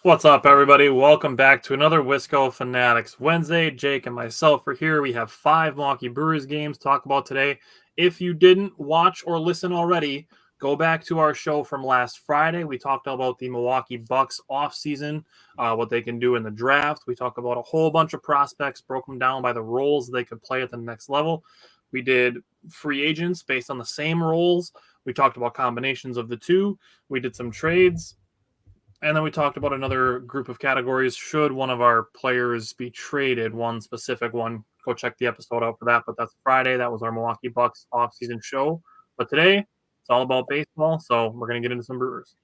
What's up, everybody? Welcome back to another Wisco Fanatics Wednesday. Jake and myself are here. We have 5 Milwaukee Brewers games to talk about today. If you didn't watch or listen already, go back to our show from last Friday. We talked about the Milwaukee Bucks offseason, what they can do in the draft. We talked about a whole bunch of prospects, broke them down by the roles they could play at the next level. We did free agents based on the same roles. We talked about combinations of the two. We did some trades. And then we talked about another group of categories. Should one of our players be traded, one specific one, go check the episode out for that. But that's Friday. That was our Milwaukee Bucks offseason show. But today, it's all about baseball, so we're going to get into some Brewers.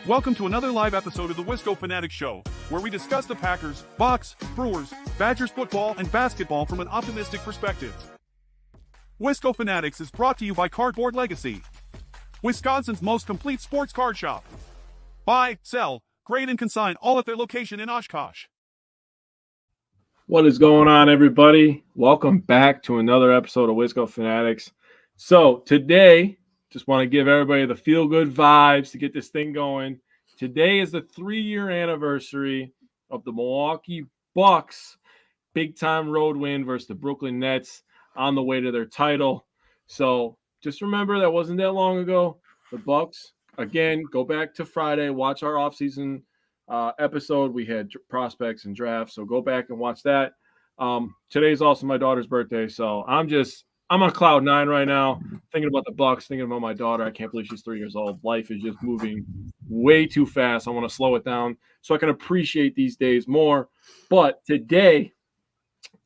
Welcome to another live episode of the Wisco Fanatics Show, where we discuss the Packers, Bucks, Brewers, Badgers football, and basketball from an optimistic perspective. Wisco Fanatics is brought to you by Cardboard Legacy, Wisconsin's most complete sports card shop. Buy, sell, grade, and consign all at their location in Oshkosh. What is going on, everybody? Welcome back to another episode of Wisco Fanatics. So today, just want to give everybody the feel-good vibes to get this thing going. Today is the 3-year anniversary of the Milwaukee Bucks big-time road win versus the Brooklyn Nets on the way to their title. So just remember that wasn't that long ago. The Bucks, again, go back to Friday, watch our offseason episode. We had prospects and drafts, so go back and watch that. Today's also my daughter's birthday, so I'm on cloud 9 right now, thinking about the Bucks, thinking about my daughter. I can't believe she's 3 years old. Life is just moving way too fast. I want to slow it down so I can appreciate these days more. But today,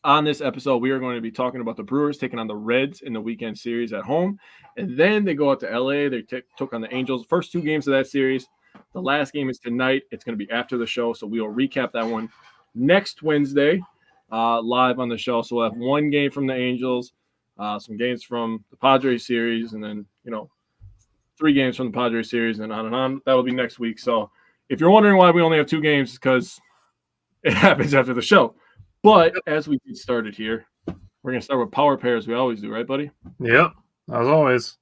on this episode, we are going to be talking about the Brewers taking on the Reds in the weekend series at home. And then they go out to L.A. They took on the Angels. First 2 games of that series. The last game is tonight. It's going to be after the show, so we will recap that one next Wednesday live on the show. So we'll have 1 game from the Angels, some games from the Padres series, and then, 3 games from the Padres series, and on and on. That will be next week. So if you're wondering why we only have 2 games, it's because it happens after the show. But as we get started here, we're going to start with power pairs. We always do, right, buddy? Yep, as always.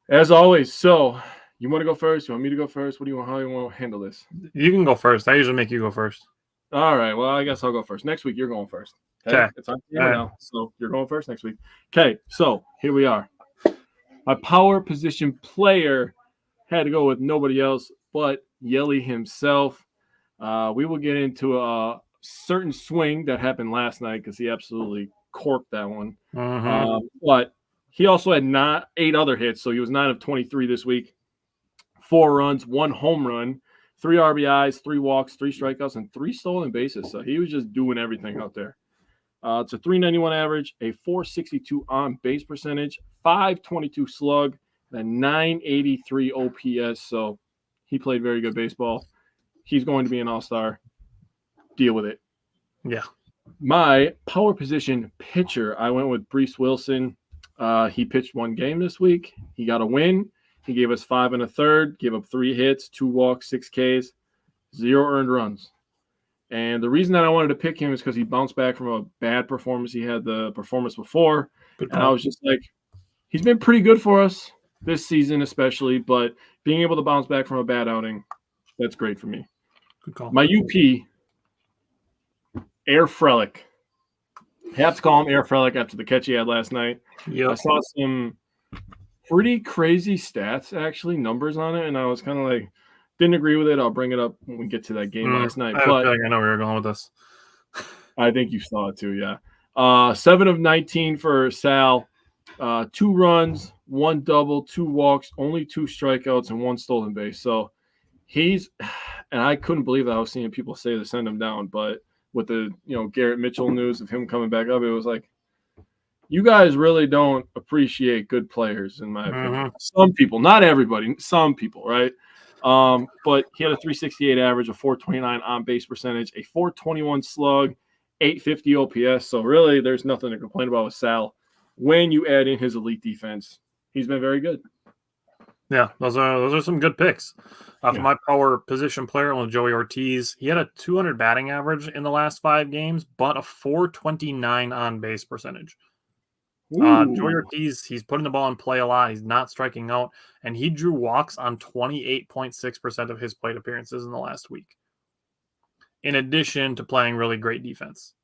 As always. So you want to go first? You want me to go first? How do you want to handle this? You can go first. I usually make you go first. All right. Well, I guess I'll go first. Next week, you're going first. Okay. It's on camera now, so you're going first next week. Okay. So here we are. My power position player had to go with nobody else but Yelly himself. We will get into a certain swing that happened last night because he absolutely corked that one. But he also had 8 other hits, so he was 9 of 23 this week. 4 runs, 1 home run, 3 RBIs, 3 walks, 3 strikeouts, and 3 stolen bases. So he was just doing everything out there. It's a 391 average, a 462 on base percentage, 522 slug, and a 983 OPS. So he played very good baseball. He's going to be an all-star. Deal with it. Yeah. My power position pitcher, I went with Brees Wilson. He pitched 1 game this week. He got a win. He gave us 5 1/3, gave up 3 hits, 2 walks, 6 Ks, 0 earned runs. And the reason that I wanted to pick him is because he bounced back from a bad performance. He had the performance before. And I was just like, he's been pretty good for us this season especially, but being able to bounce back from a bad outing, that's great for me. Good call. My UP, Air Frelick. I have to call him Air Frelick after the catch he had last night. Yep. I saw some pretty crazy stats, actually, numbers on it, and I was kind of like, didn't agree with it. I'll bring it up when we get to that game last night. I But I know where you're going with this. I think you saw it too, yeah. 7 of 19 for Sal. 2 runs, 1 double, 2 walks, only 2 strikeouts, and 1 stolen base. So he's – and I couldn't believe that I was seeing people say to send him down. But with the, Garrett Mitchell news of him coming back up, it was like, you guys really don't appreciate good players, in my opinion. Some people, not everybody, some people, right? But he had a 368 average, a 429 on base percentage, a 421 slug, 850 OPS. So really, there's nothing to complain about with Sal. When you add in his elite defense, he's been very good. Yeah, those are some good picks. For my power position player, with Joey Ortiz, he had a 200 batting average in the last 5 games, but a 429 on base percentage. Joey Ortiz, he's putting the ball in play a lot. He's not striking out, and he drew walks on 28.6% of his plate appearances in the last week, in addition to playing really great defense.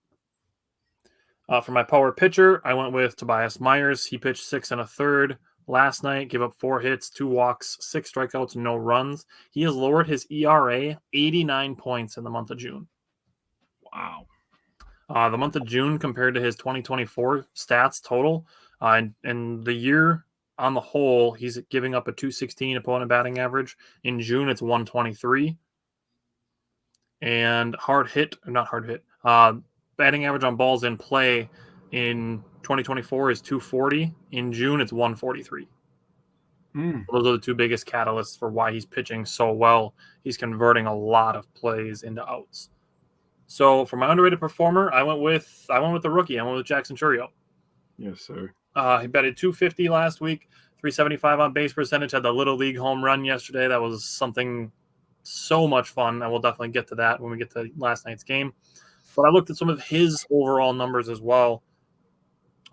For my power pitcher, I went with Tobias Myers. He pitched 6 1/3 last night, gave up 4 hits, 2 walks, 6 strikeouts, and no runs. He has lowered his ERA 89 points in the month of June. Wow. The month of June compared to his 2024 stats total, and the year on the whole, he's giving up a 216 opponent batting average. In June, it's 123. And batting average on balls in play in 2024 is 240. In June, it's 143. Those are the two biggest catalysts for why he's pitching so well. He's converting a lot of plays into outs. So for my underrated performer, I went with the rookie. I went with Jackson Chourio. Yes, sir. He batted 250 last week, 375 on base percentage. Had the Little League home run yesterday. That was something so much fun. And we'll definitely get to that when we get to last night's game. But I looked at some of his overall numbers as well.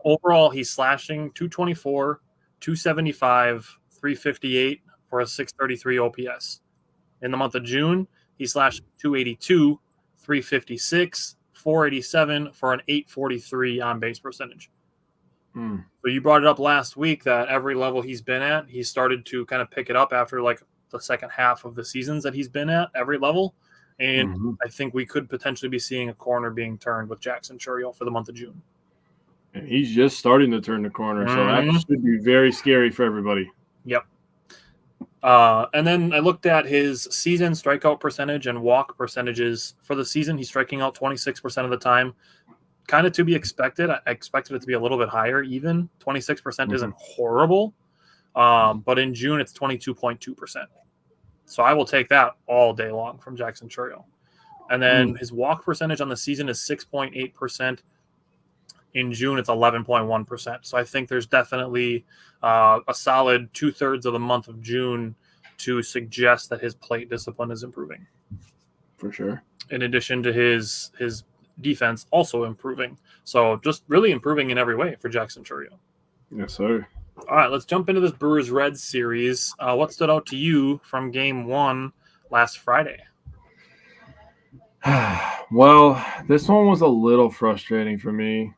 Overall, he's slashing 224, 275, 358 for a 633 OPS. In the month of June, he slashed 282, 356, 487 for an 843 on base percentage. So you brought it up last week that every level he's been at, he started to kind of pick it up after like the second half of the seasons that he's been at every level. And I think we could potentially be seeing a corner being turned with Jackson Chourio for the month of June. And he's just starting to turn the corner, so that should be very scary for everybody. Yep. And then I looked at his season strikeout percentage and walk percentages. For the season, he's striking out 26% of the time. Kind of to be expected. I expected it to be a little bit higher even. 26% isn't horrible. But in June, it's 22.2%. So I will take that all day long from Jackson Chourio. And then his walk percentage on the season is 6.8%. In June, it's 11.1%. So I think there's definitely a solid 2/3 of the month of June to suggest that his plate discipline is improving. For sure. In addition to his defense also improving. So just really improving in every way for Jackson Chourio. Yes, sir. All right, let's jump into this Brewers-Reds series. What stood out to you from Game 1 last Friday? Well, this one was a little frustrating for me.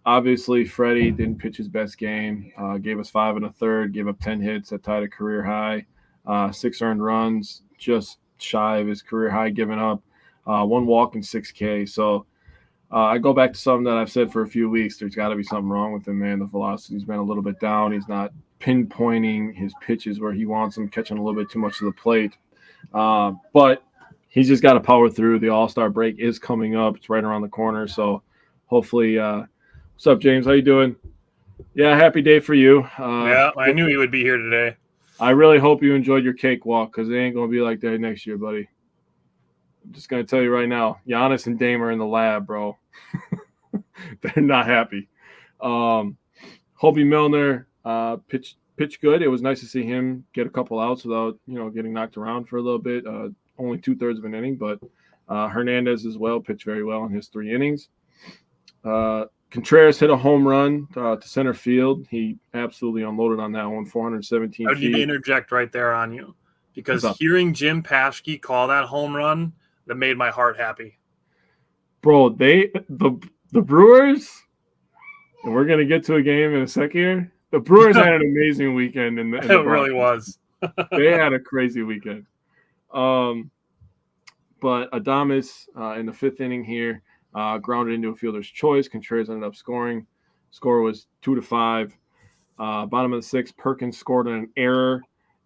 Obviously, Freddie didn't pitch his best game. Gave us 5 1/3, gave up 10 hits that tied a career high. 6 earned runs, just shy of his career high giving up. 1 walk and 6 K. So I go back to something that I've said for a few weeks. There's got to be something wrong with him, man. The velocity's been a little bit down. He's not pinpointing his pitches where he wants them, catching a little bit too much to the plate. But he's just got to power through. The All-Star break is coming up. It's right around the corner. So hopefully, what's up, James? How you doing? Yeah, happy day for you. Yeah, I knew you would be here today. I really hope you enjoyed your cakewalk because it ain't going to be like that next year, buddy. I'm just going to tell you right now, Giannis and Dame are in the lab, bro. They're not happy. Hobie Milner pitched good. It was nice to see him get a couple outs without, getting knocked around for a little bit. Only 2/3 of an inning, but Hernandez as well pitched very well in his 3 innings. Contreras hit a home run to center field. He absolutely unloaded on that one, 417 I would need to interject right there on you because hearing Jim Paschke call that home run, that made my heart happy. Bro, the Brewers, and we're going to get to a game in a second here. The Brewers had an amazing weekend. It really was. They had a crazy weekend. But Adames in the 5th inning here, grounded into a fielder's choice. Contreras ended up scoring. Score was 2-5. Bottom of the 6th, Perkins scored on an error.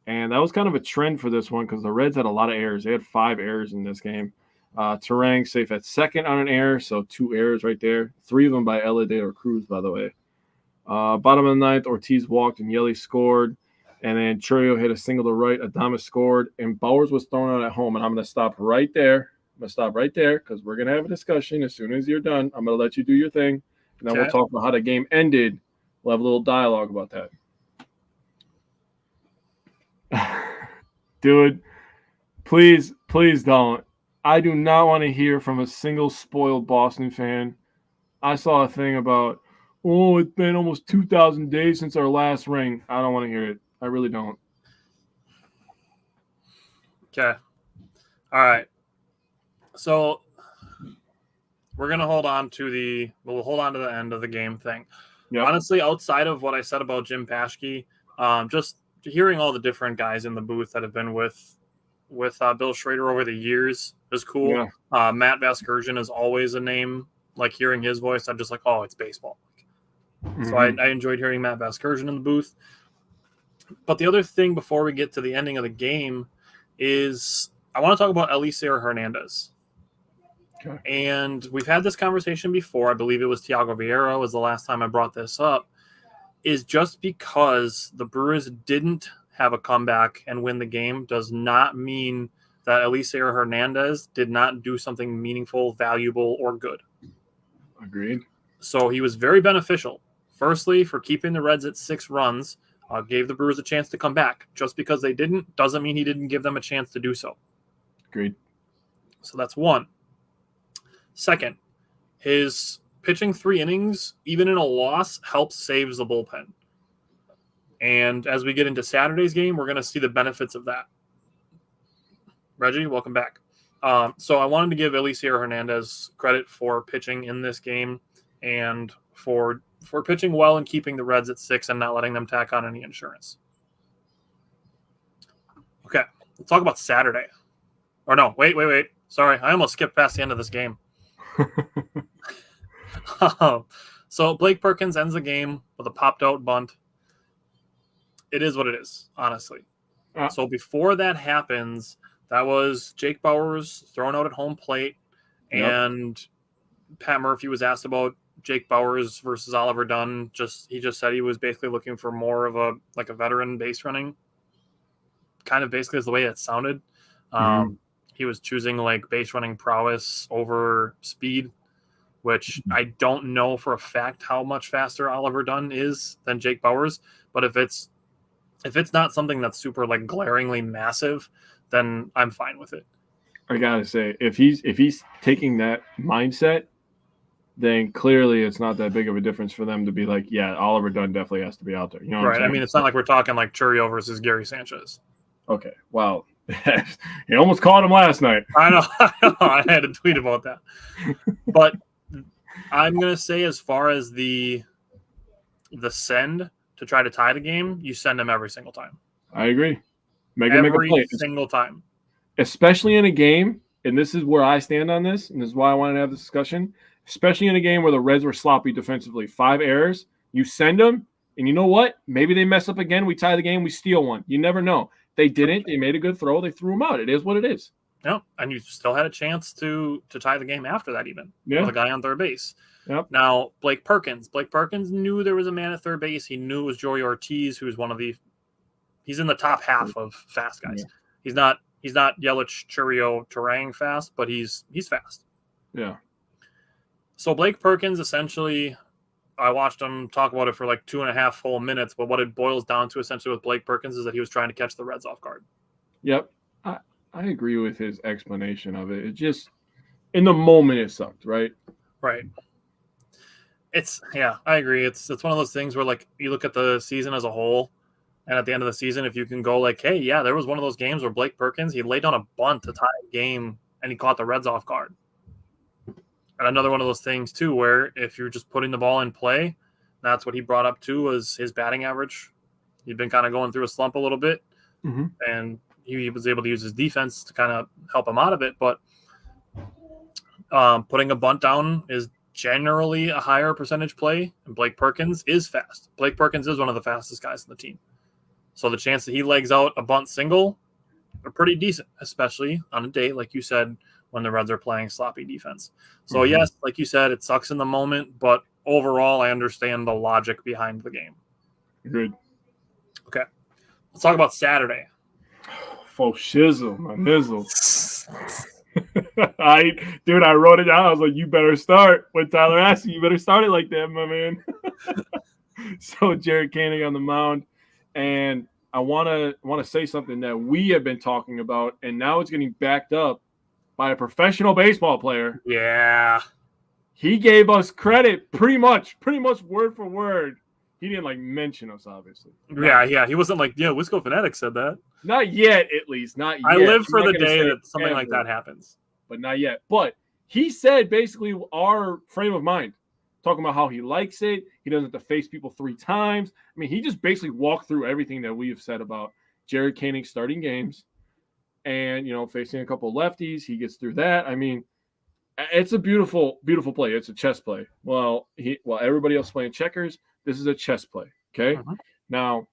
And that was kind of a trend for this one because the Reds had a lot of errors. They had 5 errors in this game. Terang safe at second on an error, so 2 errors right there. 3 of them by Ella De La Cruz, by the way. Bottom of the 9th, Ortiz walked and Yelly scored. And then Chourio hit a single to right. Adames scored. And Bowers was thrown out at home. And I'm going to stop right there. Because we're going to have a discussion. As soon as you're done, I'm going to let you do your thing. And then we'll talk about how the game ended. We'll have a little dialogue about that. Dude, please don't. I do not want to hear from a single spoiled Boston fan. I saw a thing about, Oh, it's been almost 2,000 days since our last ring. I don't want to hear it. I really don't. Okay. All right. So we're gonna hold on to the end of the game thing. Yep. Honestly, outside of what I said about Jim Paschke, just hearing all the different guys in the booth that have been with Bill Schrader over the years is cool. Yeah. Matt Vasgersian is always a name. Like hearing his voice, I'm just like, oh, it's baseball. So I enjoyed hearing Matt Vasgersian in the booth. But the other thing before we get to the ending of the game is I want to talk about Eliseo Hernandez. Okay. And we've had this conversation before. I believe it was Thiago Vieira was the last time I brought this up. Is just because the Brewers didn't have a comeback and win the game does not mean that Eliseo Hernandez did not do something meaningful, valuable, or good. Agreed. So he was very beneficial. Firstly, for keeping the Reds at 6 runs, gave the Brewers a chance to come back. Just because they didn't doesn't mean he didn't give them a chance to do so. Agreed. So that's one. Second, his pitching 3 innings, even in a loss, helps saves the bullpen. And as we get into Saturday's game, we're going to see the benefits of that. Reggie, welcome back. So I wanted to give Eliseo Hernandez credit for pitching in this game and for pitching well and keeping the Reds at 6 and not letting them tack on any insurance. Okay, let's talk about Saturday. Or no, wait. Sorry, I almost skipped past the end of this game. So Blake Perkins ends the game with a popped out bunt. It is what it is, honestly. So before that happens, that was Jake Bauers thrown out at home plate, and Pat Murphy was asked about Jake Bauers versus Oliver Dunn. He just said he was basically looking for more of a veteran base running. Kind of basically is the way it sounded. He was choosing like base running prowess over speed, which I don't know for a fact how much faster Oliver Dunn is than Jake Bauers. But if it's not something that's super like glaringly massive, then I'm fine with it. I gotta say, if he's taking that mindset, then clearly it's not that big of a difference for them to be like, yeah, Oliver Dunn definitely has to be out there. You know what I'm saying? I mean, it's not like we're talking like Churio versus Gary Sanchez. Okay, wow. He almost caught him last night. I know. I had to tweet about that. But I'm going to say as far as the send to try to tie the game, you send him every single time. I agree. Every single time. Especially in a game, and this is where I stand on this, and this is why I wanted to have this discussion, especially in a game where the Reds were sloppy defensively. 5 errors, you send them, and you know what? Maybe they mess up again. We tie the game. We steal one. You never know. They didn't. They made a good throw. They threw him out. It is what it is. No, and you still had a chance to tie the game after that even. Yeah. With a guy on third base. Yep. Now, Blake Perkins knew there was a man at third base. He knew it was Joey Ortiz, who's he's in the top half of fast guys. Yeah. He's not Yelich, Churio, Turang fast, but he's fast. Yeah. So Blake Perkins, essentially, I watched him talk about it for like 2.5 full minutes, but what it boils down to essentially with Blake Perkins is that he was trying to catch the Reds off guard. Yep. I agree with his explanation of it. It just, in the moment, it sucked, right? Right. I agree. It's one of those things where like you look at the season as a whole, and at the end of the season, if you can go like, hey, yeah, there was one of those games where Blake Perkins, he laid down a bunt to tie a game and he caught the Reds off guard. And another one of those things too, where if you're just putting the ball in play, that's what he brought up too, was his batting average. He'd been kind of going through a slump a little bit, and he was able to use his defense to kind of help him out of it. But putting a bunt down is generally a higher percentage play, and Blake Perkins is fast. Blake Perkins is one of the fastest guys on the team. So the chance that he legs out a bunt single are pretty decent, especially on a day, like you said, when the Reds are playing sloppy defense. So yes, like you said, it sucks in the moment, but overall, I understand the logic behind the game. Good. Okay. Let's talk about Saturday. Faux shizzle, my nizzle. I wrote it down. I was like, you better start. When Tyler asked you better start it like that, my man. So Jared Koenig on the mound. And I want to say something that we have been talking about, and now it's getting backed up by a professional baseball player. Yeah. He gave us credit pretty much word for word. He didn't mention us, obviously. Yeah. He wasn't like, Wisco Fanatic said that. Not yet, at least. Not yet. I live I'm for not the gonna day say that something ever, like that happens. but not yet. But he said basically our frame of mind, talking about how he likes it. He doesn't have to face people 3 times. I mean, he just basically walked through everything that we have said about Jared Koenig starting games and, facing a couple of lefties. He gets through that. I mean, it's a beautiful, beautiful play. It's a chess play. While everybody else playing checkers, this is a chess play. Okay. Mhm. Now,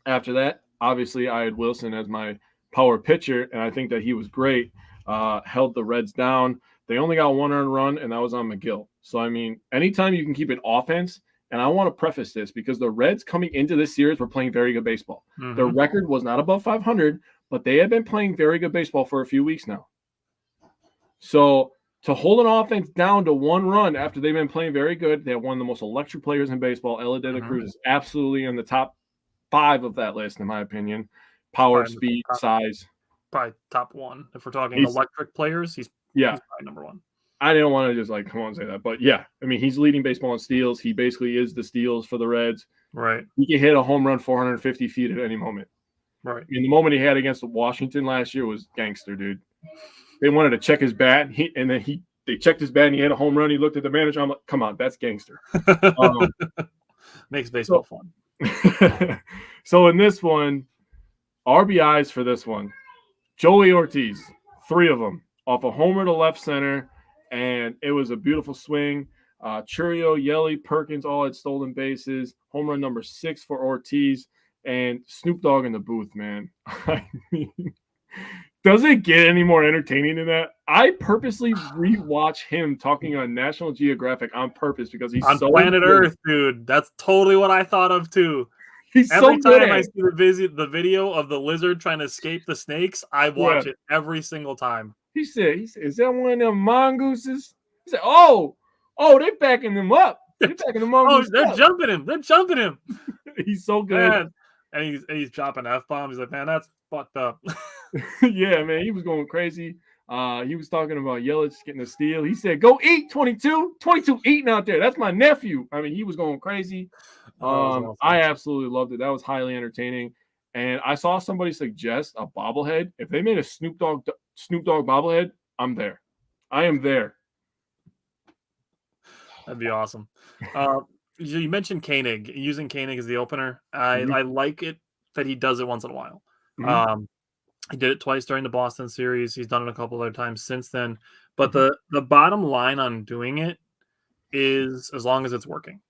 after that, obviously, I had Wilson as my power pitcher, and I think that he was great. Held the Reds down. They only got 1 earned run, and that was on McGill. So, I mean, anytime you can keep an offense, and I want to preface this because the Reds coming into this series were playing very good baseball. Mhm. Their record was not above 500, but they have been playing very good baseball for a few weeks now. So, to hold an offense down to 1 run after they've been playing very good, they have one of the most electric players in baseball. Elly De La Mhm. Cruz is absolutely in the top 5 of that list, in my opinion. Power, Probably speed, top- size. Probably top 1. If we're talking He's- electric players, he's Yeah, probably number 1. I didn't want to just come on and say that, but yeah, I mean, he's leading baseball in steals. He basically is the steals for the Reds. Right. He can hit a home run 450 feet at any moment. Right. I mean, the moment he had against Washington last year was gangster, dude. They wanted to check his bat, and then they checked his bat, and he had a home run. He looked at the manager. I'm like, come on, that's gangster. Makes baseball fun. So in this one, RBIs for this one, Joey Ortiz, 3 of them off a homer to left center, and it was a beautiful swing. Churio, Yelly, Perkins all had stolen bases. Home run number 6 for Ortiz, and Snoop Dogg in the booth, man. I mean, does it get any more entertaining than that? I purposely rewatch him talking on National Geographic on purpose because he's on so planet good. Earth, dude. That's totally what I thought of too. He's Every so good time at I it. see the video of the lizard trying to escape the snakes, I watch it every single time. He said, is that one of them mongooses? He said, oh, they're backing them up. They're backing the mongoose they're up. jumping him. They're jumping him. He's so good. Man. And he's dropping F-bombs. He's like, man, that's fucked up. Yeah, man, he was going crazy. He was talking about Yelich getting a steal. He said, go eat, 22. 22 eating out there. That's my nephew. I mean, he was going crazy. Awesome. I absolutely loved it. That was highly entertaining. And I saw somebody suggest a bobblehead. If they made a Snoop Dogg bobblehead, I'm there. I am there. That'd be awesome. You mentioned Koenig, using Koenig as the opener. I like it that he does it once in a while. Mhm. He did it twice during the Boston series. He's done it a couple other times since then. But the bottom line on doing it is as long as it's working.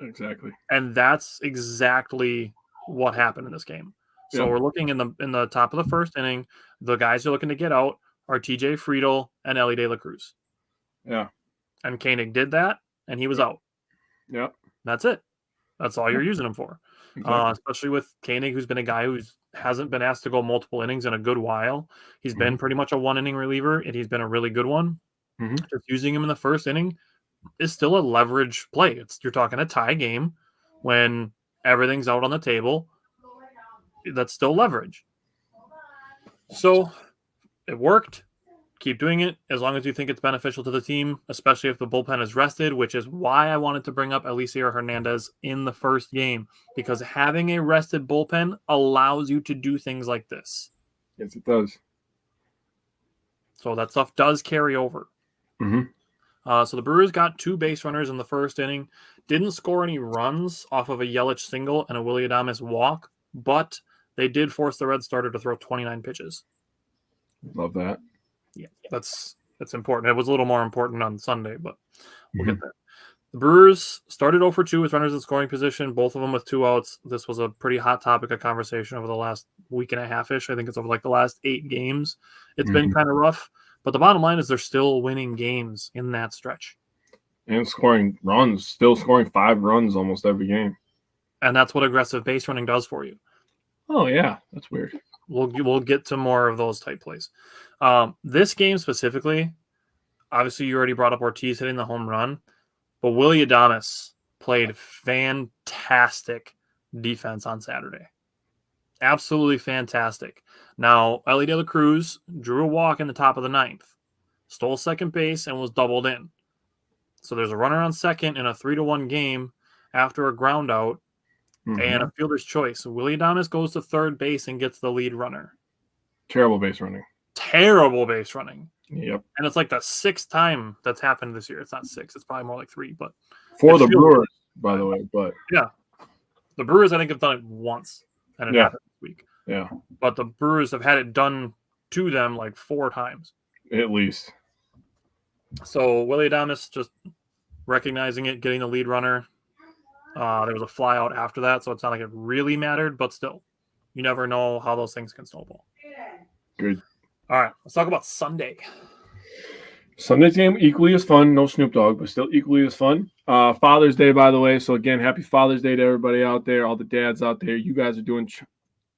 Exactly. And that's exactly what happened in this game. So we're looking in the top of the first inning. The guys who are looking to get out are TJ Friedel and Elly De La Cruz. Yeah. And Koenig did that, and he was out. Yeah. That's it. That's all you're using him for. Exactly. Especially with Koenig, who's been a guy who hasn't been asked to go multiple innings in a good while. He's been pretty much a 1-inning reliever, and he's been a really good one. Just using him in the first inning is still a leverage play. You're talking a tie game when everything's out on the table. That's still leverage. So it worked. Keep doing it as long as you think it's beneficial to the team, especially if the bullpen is rested, which is why I wanted to bring up Eliseo Hernandez in the first game, because having a rested bullpen allows you to do things like this. Yes, it does. So that stuff does carry over. So the Brewers got 2 base runners in the first inning, didn't score any runs off of a Yelich single and a Willy Adames walk, but they did force the Red starter to throw 29 pitches. Love that. Yeah, that's important. It was a little more important on Sunday, but we'll get there. The Brewers started 0 for 2 with runners in scoring position, both of them with 2 outs. This was a pretty hot topic of conversation over the last week and a half-ish. I think it's over like the last 8 games. It's been kind of rough, but the bottom line is they're still winning games in that stretch. And scoring runs, still scoring 5 runs almost every game. And that's what aggressive base running does for you. Oh, yeah. That's weird. We'll get to more of those type plays. This game specifically, obviously you already brought up Ortiz hitting the home run, but Willy Adames played fantastic defense on Saturday. Absolutely fantastic. Now, Elly De La Cruz drew a walk in the top of the 9th, stole second base, and was doubled in. So there's a runner on second in a 3-1 game after a ground out and a fielder's choice. So Willie Adames goes to third base and gets the lead runner. Terrible base running. Terrible base running. Yep. And it's like the 6th time that's happened this year. It's not 6. It's probably more like 3. But for the Brewers, by the way. But yeah, the Brewers, I think, have done it once. And it happened this week. Yeah. But the Brewers have had it done to them like 4 times. At least. So Willie Adames just recognizing it, getting the lead runner. There was a fly out after that, so it's not like it really mattered, but still, you never know how those things can snowball. Good. All right, let's talk about Sunday. Sunday's game equally as fun. No Snoop Dogg, but still equally as fun. Father's Day, by the way. So again, happy Father's Day to everybody out there, all the dads out there. You guys are doing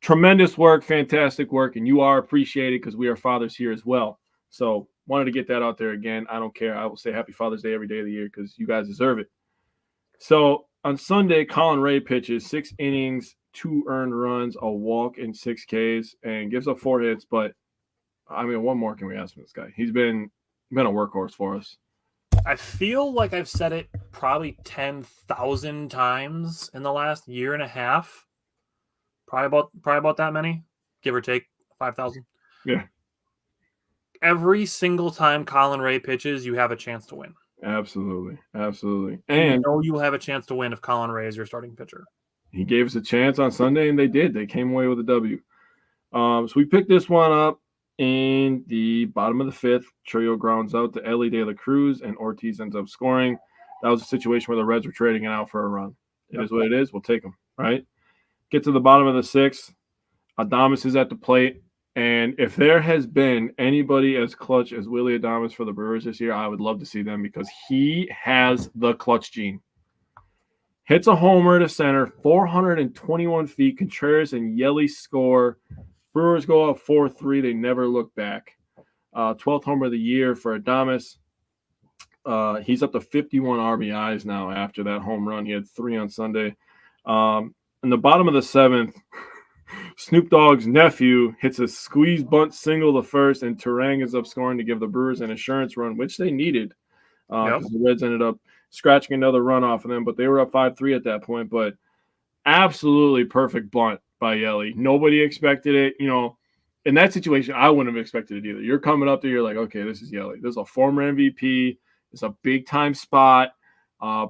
tremendous work, fantastic work, and you are appreciated because we are fathers here as well. So wanted to get that out there again. I don't care. I will say happy Father's Day every day of the year because you guys deserve it. So on Sunday, Colin Ray pitches 6 innings, 2 earned runs, a walk, and 6 Ks, and gives up 4 hits. But I mean, what more can we ask from this guy? He's been a workhorse for us. I feel like I've said it probably 10,000 times in the last year and a half. Probably about that many, give or take 5,000. Yeah. Every single time Colin Ray pitches, you have a chance to win. Absolutely. Absolutely. And you know you'll have a chance to win if Colin Ray is your starting pitcher. He gave us a chance on Sunday, and they did. They came away with a W. So we picked this one up in the bottom of the 5th. Trio grounds out to Ellie De La Cruz, and Ortiz ends up scoring. That was a situation where the Reds were trading it out for a run. It is what it is. We'll take them, right? Get to the bottom of the 6th. Adames is at the plate. And if there has been anybody as clutch as Willie Adames for the Brewers this year, I would love to see them because he has the clutch gene. Hits a homer to center, 421 feet. Contreras and Yelly score. Brewers go up 4-3. They never look back. 12th homer of the year for Adames. He's up to 51 RBIs now after that home run. He had 3 on Sunday. In the bottom of the 7th, Snoop Dogg's nephew hits a squeeze bunt single to first, and Terang is up scoring to give the Brewers an insurance run, which they needed because the Reds ended up scratching another run off of them, but they were up 5-3 at that point. But absolutely perfect bunt by Yelly. Nobody expected it. You know, in that situation, I wouldn't have expected it either. You're coming up there, you're like, okay, this is Yelly. This is a former MVP. It's a big-time spot.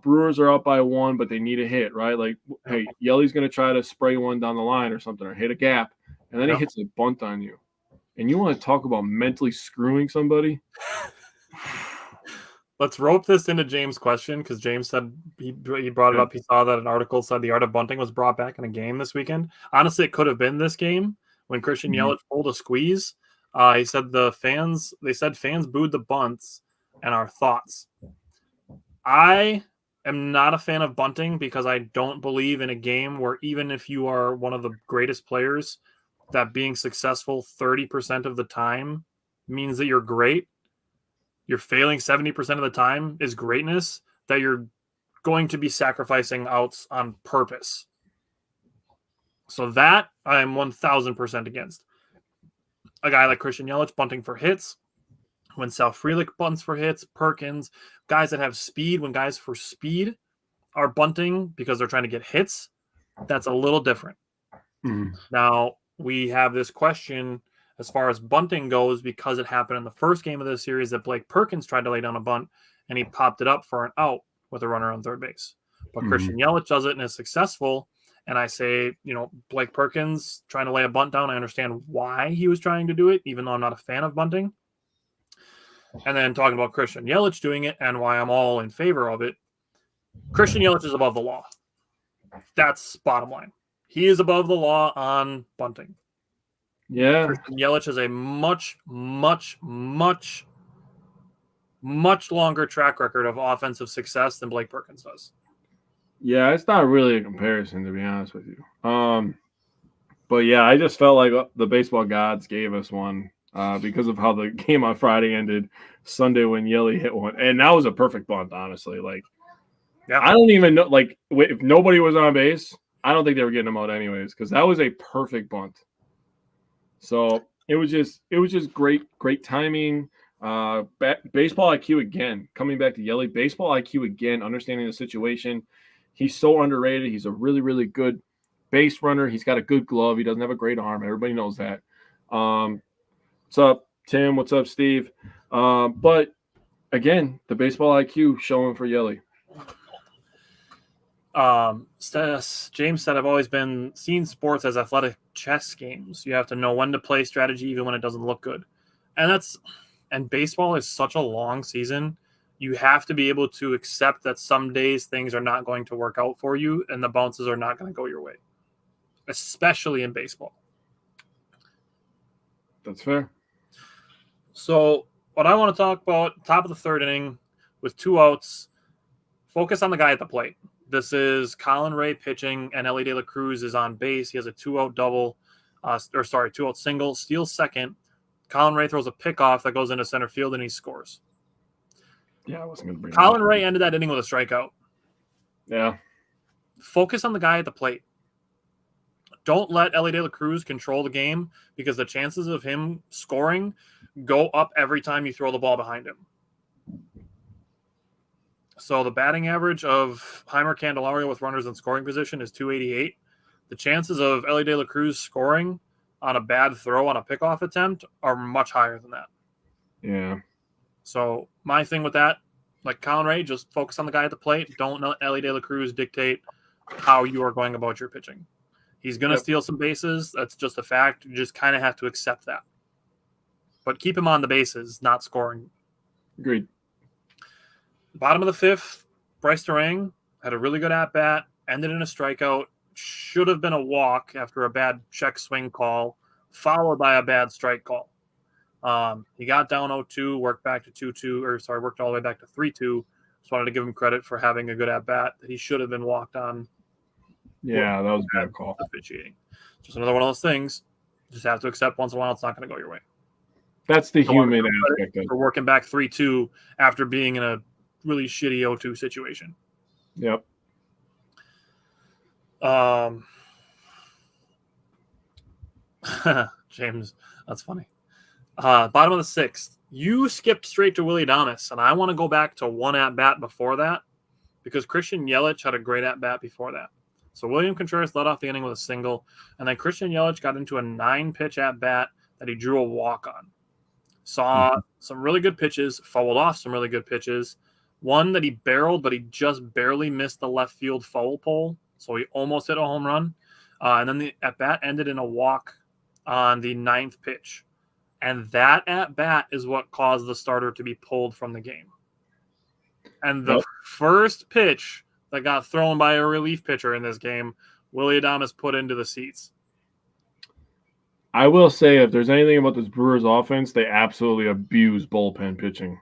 Brewers are up by 1, but they need a hit, right? Like, hey, Yelly's going to try to spray one down the line or something or hit a gap, and then he hits a bunt on you. And you want to talk about mentally screwing somebody? Let's rope this into James' question because James said he brought it up. He saw that an article said the art of bunting was brought back in a game this weekend. Honestly, it could have been this game when Christian Yelich pulled a squeeze. He said fans booed the bunts, and our thoughts. I am not a fan of bunting because I don't believe in a game where even if you are one of the greatest players, that being successful 30% of the time means that you're great. You're failing 70% of the time is greatness, that you're going to be sacrificing outs on purpose. So that I am 1,000% against. A guy like Christian Yelich bunting for hits, when Sal Frelick bunts for hits, Perkins, guys that have speed, when guys for speed are bunting because they're trying to get hits, that's a little different. Now, we have this question as far as bunting goes because it happened in the first game of this series that Blake Perkins tried to lay down a bunt and he popped it up for an out with a runner on third base. But Christian Yelich does it and is successful. And I say, Blake Perkins trying to lay a bunt down, I understand why he was trying to do it, even though I'm not a fan of bunting. And then talking about Christian Yelich doing it and why I'm all in favor of it. Christian Yelich is above the law. That's bottom line. He is above the law on bunting. Yeah. Christian Yelich has a much, much, much, much longer track record of offensive success than Blake Perkins does. Yeah, it's not really a comparison, to be honest with you. But yeah, I just felt like the baseball gods gave us one. Because of how the game on Friday ended Sunday when Yelly hit one. And that was a perfect bunt, honestly. I don't even know, if nobody was on base, I don't think they were getting him out anyways because that was a perfect bunt. So it was just great timing. Baseball IQ again. Coming back to Yelly, baseball IQ again. Understanding the situation. He's so underrated. He's a really, really good base runner. He's got a good glove. He doesn't have a great arm. Everybody knows that. What's up, Tim? What's up, Steve? But again, the baseball IQ showing for Yelly. James said, I've always seen sports as athletic chess games. You have to know when to play strategy, even when it doesn't look good. And baseball is such a long season. You have to be able to accept that some days things are not going to work out for you and the bounces are not going to go your way, especially in baseball. That's fair. So what I want to talk about, top of the third inning with 2 outs, focus on the guy at the plate. This is Colin Ray pitching, and Elly De La Cruz is on base. He has a 2-out double, 2-out single, steals second. Colin Ray throws a pickoff that goes into center field, and he scores. Yeah, I wasn't going to bring Colin Ray ended that inning with a strikeout. Yeah. Focus on the guy at the plate. Don't let Elly De La Cruz control the game because the chances of him scoring go up every time you throw the ball behind him. So the batting average of Heimer Candelario with runners in scoring position is 288. The chances of Elly De La Cruz scoring on a bad throw on a pickoff attempt are much higher than that. Yeah. So my thing with that, like Colin Ray, just focus on the guy at the plate. Don't let Elly De La Cruz dictate how you are going about your pitching. He's going to steal some bases. That's just a fact. You just kind of have to accept that. But keep him on the bases, not scoring. Agreed. Bottom of the fifth, Bryce Durang had a really good at-bat, ended in a strikeout, should have been a walk after a bad check swing call, followed by a bad strike call. He got down 0-2, worked all the way back to 3-2. Just wanted to give him credit for having a good at-bat that he should have been walked on. Yeah, that was a bad call. Officiating. Just another one of those things. Just have to accept once in a while it's not going to go your way. That's the human aspect of it. For working back 3-2 after being in a really shitty 0-2 situation. Yep. James, that's funny. Bottom of the sixth, you skipped straight to Willy Adames, and I want to go back to one at-bat before that because Christian Yelich had a great at-bat before that. So William Contreras led off the inning with a single, and then Christian Yelich got into a 9-pitch at-bat that he drew a walk on. Saw some really good pitches, fouled off some really good pitches. One that he barreled, but he just barely missed the left field foul pole, so he almost hit a home run. And then the at-bat ended in a walk on the 9th pitch. And that at-bat is what caused the starter to be pulled from the game. And the first pitch that got thrown by a relief pitcher in this game, Willy Adames put into the seats. I will say, if there's anything about this Brewers offense, they absolutely abuse bullpen pitching.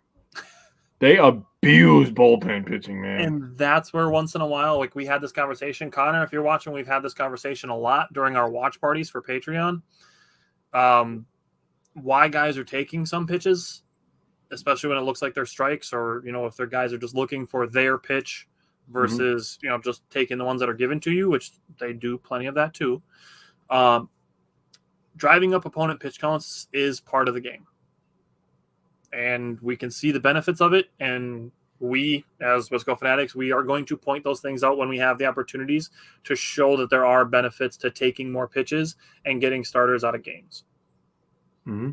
They abuse bullpen pitching, man. And that's where once in a while, like we had this conversation. Connor, if you're watching, we've had this conversation a lot during our watch parties for Patreon. Why guys are taking some pitches, especially when it looks like they're strikes, or, if their guys are just looking for their pitch versus, just taking the ones that are given to you, which they do plenty of that too. Driving up opponent pitch counts is part of the game. And we can see the benefits of it. And we, as Wisco Fanatics, we are going to point those things out when we have the opportunities to show that there are benefits to taking more pitches and getting starters out of games. Mm-hmm.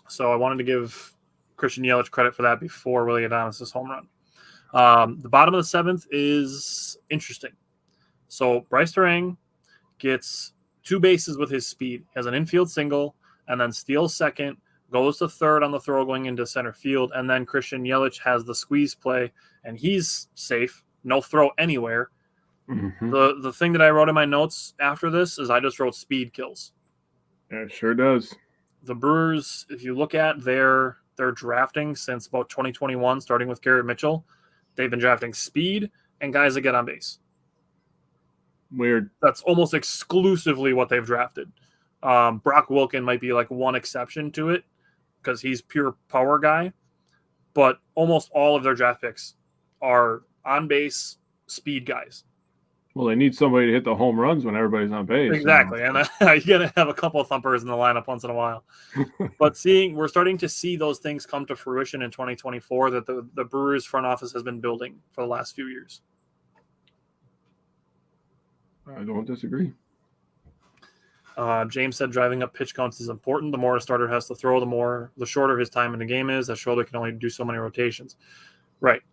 So I wanted to give Christian Yelich credit for that before Willy Adames' home run. The bottom of the 7th is interesting. So Bryce Durang gets 2 bases with his speed. He has an infield single and then steals second, goes to third on the throw going into center field, and then Christian Yelich has the squeeze play, and he's safe. No throw anywhere. Mm-hmm. The thing that I wrote in my notes after this is I just wrote speed kills. Yeah, it sure does. The Brewers, if you look at their drafting since about 2021, starting with Garrett Mitchell, they've been drafting speed and guys that get on base. Weird. That's almost exclusively what they've drafted. Brock Wilken might be like one exception to it because he's pure power guy, but almost all of their draft picks are on base speed guys. Well, they need somebody to hit the home runs when everybody's on base. Exactly, and you gotta have a couple of thumpers in the lineup once in a while. But we're starting to see those things come to fruition in 2024 that the Brewers front office has been building for the last few years. I don't disagree. James said driving up pitch counts is important. The more a starter has to throw, the shorter his time in the game is. A shoulder can only do so many rotations. Right.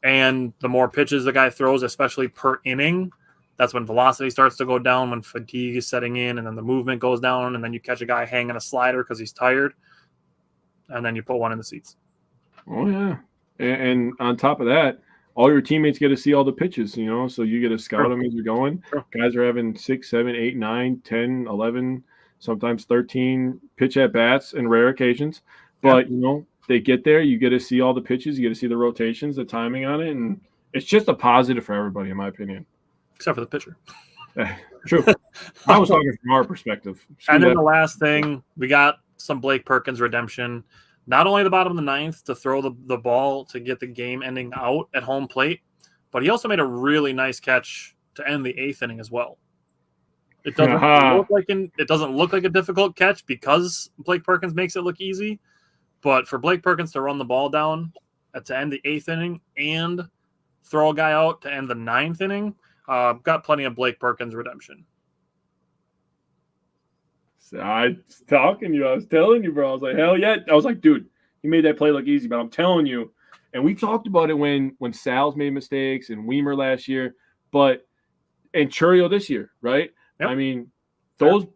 And the more pitches the guy throws, especially per inning, that's when velocity starts to go down, when fatigue is setting in, and then the movement goes down, and then you catch a guy hanging a slider because he's tired, and then you put one in the seats. Oh, yeah. And on top of that, all your teammates get to see all the pitches, so you get to scout them as you're going. Sure. Guys are having 6, 7, 8, 9, 10, 11, sometimes 13 pitch at-bats in rare occasions. But, they get there, you get to see all the pitches, you get to see the rotations, the timing on it, and it's just a positive for everybody, in my opinion. Except for the pitcher. True. I was talking from our perspective. And then the last thing, we got some Blake Perkins redemption. Not only the bottom of the ninth to throw the ball to get the game ending out at home plate, but he also made a really nice catch to end the eighth inning as well. It doesn't look like a difficult catch because Blake Perkins makes it look easy, but for Blake Perkins to run the ball down to end the eighth inning and throw a guy out to end the ninth inning, got plenty of Blake Perkins redemption. I was talking to you. I was telling you, bro. I was like, hell yeah. I was like, dude, he made that play look easy, but I'm telling you. And we talked about it when Sal's made mistakes and Weimer last year, and Churio this year, right? Yep. I mean, those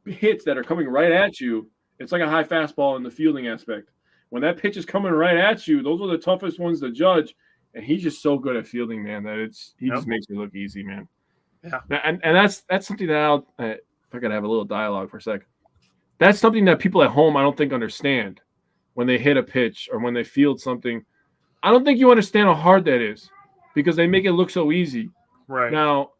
hits that are coming right at you, it's like a high fastball in the fielding aspect. When that pitch is coming right at you, those are the toughest ones to judge. And he's just so good at fielding, man, that he just makes it look easy, man. Yeah. And that's something that I got to have a little dialogue for a sec. That's something that people at home, I don't think, understand when they hit a pitch or when they field something. I don't think you understand how hard that is because they make it look so easy. Right. Now,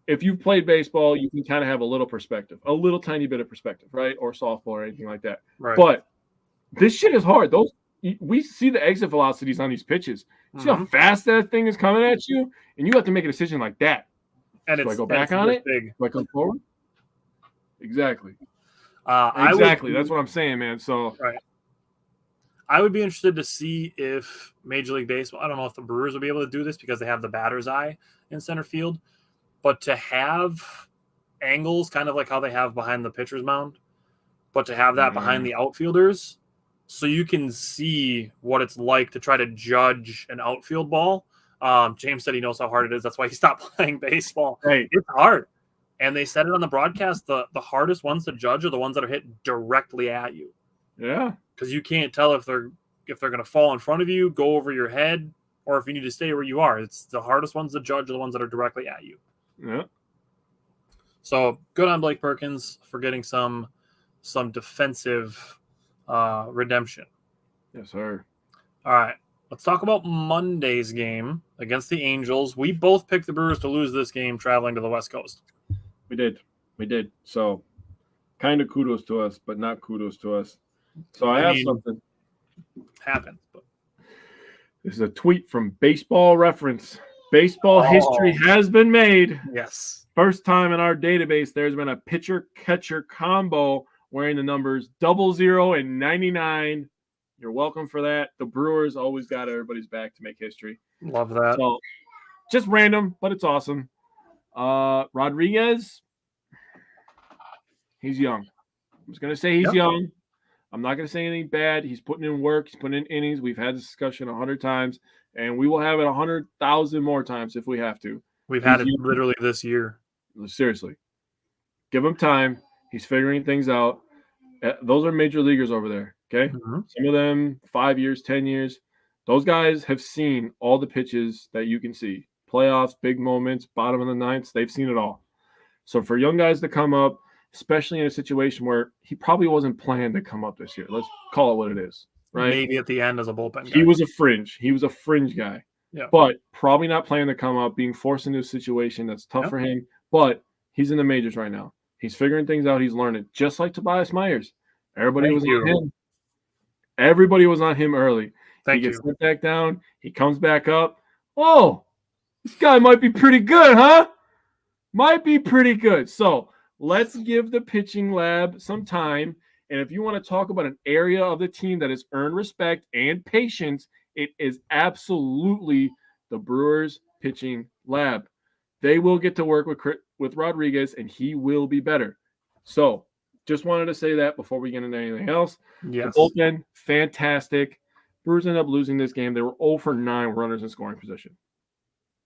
if you've played baseball, you can kind of have a little perspective, a little tiny bit of perspective, right? Or softball or anything like that. Right. But this shit is hard. We see the exit velocities on these pitches. See how fast that thing is coming at you? And you have to make a decision like that. And do I go back on it? Big. Do I come forward? Exactly. Exactly. That's what I'm saying, man. So right. I would be interested to see if Major League Baseball, I don't know if the Brewers will be able to do this because they have the batter's eye in center field, but to have angles kind of like how they have behind the pitcher's mound, but to have that behind the outfielders so you can see what it's like to try to judge an outfield ball. James said he knows how hard it is. That's why he stopped playing baseball. Hey. It's hard. And they said it on the broadcast, the hardest ones to judge are the ones that are hit directly at you. Yeah. Because you can't tell if they're going to fall in front of you, go over your head, or if you need to stay where you are. It's the hardest ones to judge are the ones that are directly at you. Yeah. So good on Blake Perkins for getting some defensive redemption. Yes, sir. All right. Let's talk about Monday's game against the Angels. We both picked the Brewers to lose this game traveling to the West Coast. We did. So kind of kudos to us, but not kudos to us. So I have something. Happens. But this is a tweet from Baseball Reference. Baseball history has been made. Yes. First time in our database, there's been a pitcher-catcher combo wearing the numbers 00 and 99. You're welcome for that. The Brewers always got everybody's back to make history. Love that. So just random, but it's awesome. Rodriguez, he's young. I'm just going to say he's young. I'm not going to say anything bad. He's putting in work. He's putting in innings. We've had this discussion 100 times, and we will have it 100,000 more times if we have to. We've had it literally this year. Seriously. Give him time. He's figuring things out. Those are major leaguers over there, okay? Mm-hmm. Some of them 5 years, 10 years. Those guys have seen all the pitches that you can see. Playoffs, big moments, bottom of the ninth, they've seen it all. So for young guys to come up, especially in a situation where he probably wasn't planned to come up this year. Let's call it what it is, right? Maybe at the end as a bullpen guy. He was a fringe guy. Yeah. But probably not planning to come up, being forced into a situation that's tough for him. But he's in the majors right now. He's figuring things out. He's learning. Just like Tobias Myers. Everybody was on him. Everybody was on him early. He gets sent back down. He comes back up. Oh, this guy might be pretty good, huh? Might be pretty good. So let's give the pitching lab some time. And if you want to talk about an area of the team that has earned respect and patience, it is absolutely the Brewers pitching lab. They will get to work with Rodriguez, and he will be better. So just wanted to say that before we get into anything else. Yes. The bullpen, fantastic. Brewers ended up losing this game. They were 0 for 9 runners in scoring position.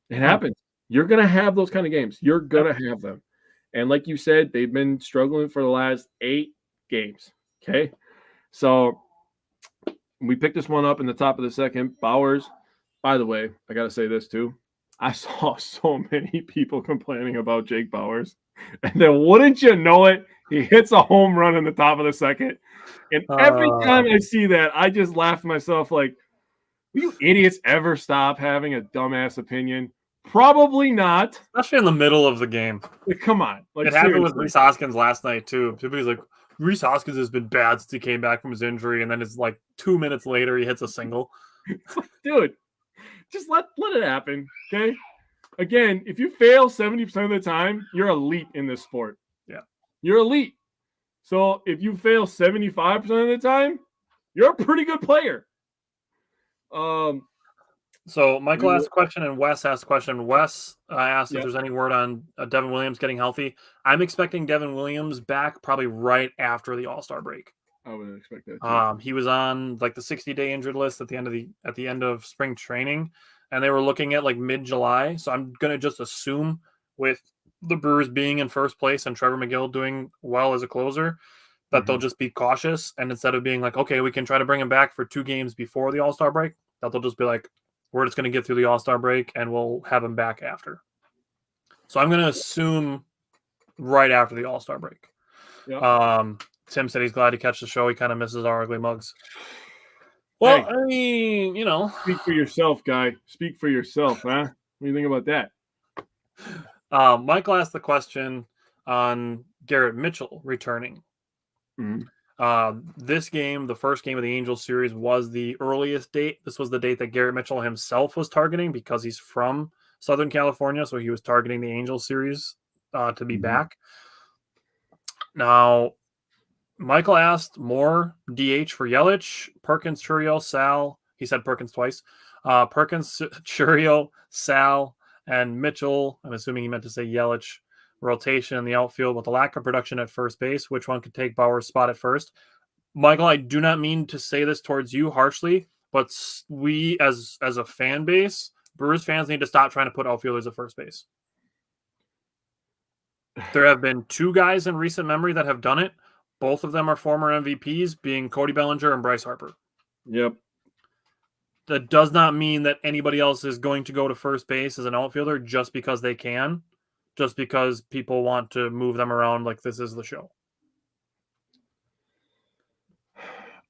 It happens. You're going to have those kind of games. You're going to have them. And like you said, they've been struggling for the last 8 games. Okay. So we picked this one up in the top of the second. Bowers, by the way, I got to say this too. I saw so many people complaining about Jake Bowers. And then wouldn't you know it, he hits a home run in the top of the second. And every time I see that, I just laugh to myself like, will you idiots ever stop having a dumbass opinion? Probably not. Especially in the middle of the game. Like, come on. Like, it happened with Rhys Hoskins last night, too. Everybody's like, Rhys Hoskins has been bad since he came back from his injury, and then it's like 2 minutes later, he hits a single. Dude, just let it happen, okay? Again, if you fail 70% of the time, you're elite in this sport. Yeah. You're elite. So if you fail 75% of the time, you're a pretty good player. So Michael asked a question and Wes asked a question. Wes asked if there's any word on Devin Williams getting healthy. I'm expecting Devin Williams back probably right after the All-Star break. I would expect that too. He was on like the 60-day injured list at the end of spring training, and they were looking at like mid-July. So I'm gonna just assume with the Brewers being in first place and Trevor McGill doing well as a closer, that they'll just be cautious, and instead of being like, okay, we can try to bring him back for 2 games before the All-Star break, that they'll just be like, we're just going to get through the All-Star break and we'll have him back after. So I'm going to assume right after the All-Star break. Yep. Tim said he's glad to catch the show. He kind of misses our ugly mugs. Well, hey, I mean, you know. Speak for yourself, guy. Speak for yourself, huh? What do you think about that? Michael asked the question on Garrett Mitchell returning. Mm-hmm. This game, the first game of the Angels series, was the earliest date. This was the date that Garrett Mitchell himself was targeting because he's from Southern California, so he was targeting the Angels series to be back. Now, Michael asked more DH for Yelich, Perkins, Churio, Sal. He said Perkins twice. Perkins, Churio, Sal, and Mitchell. I'm assuming he meant to say Yelich. Rotation in the outfield with the lack of production at first base. Which one could take Bauer's spot at first? Michael, I do not mean to say this towards you harshly, but we as a fan base, Brewers fans need to stop trying to put outfielders at first base. There have been 2 guys in recent memory that have done it. Both of them are former MVPs, being Cody Bellinger and Bryce Harper. Yep. That does not mean that anybody else is going to go to first base as an outfielder just because they can. Just because people want to move them around like this is the show.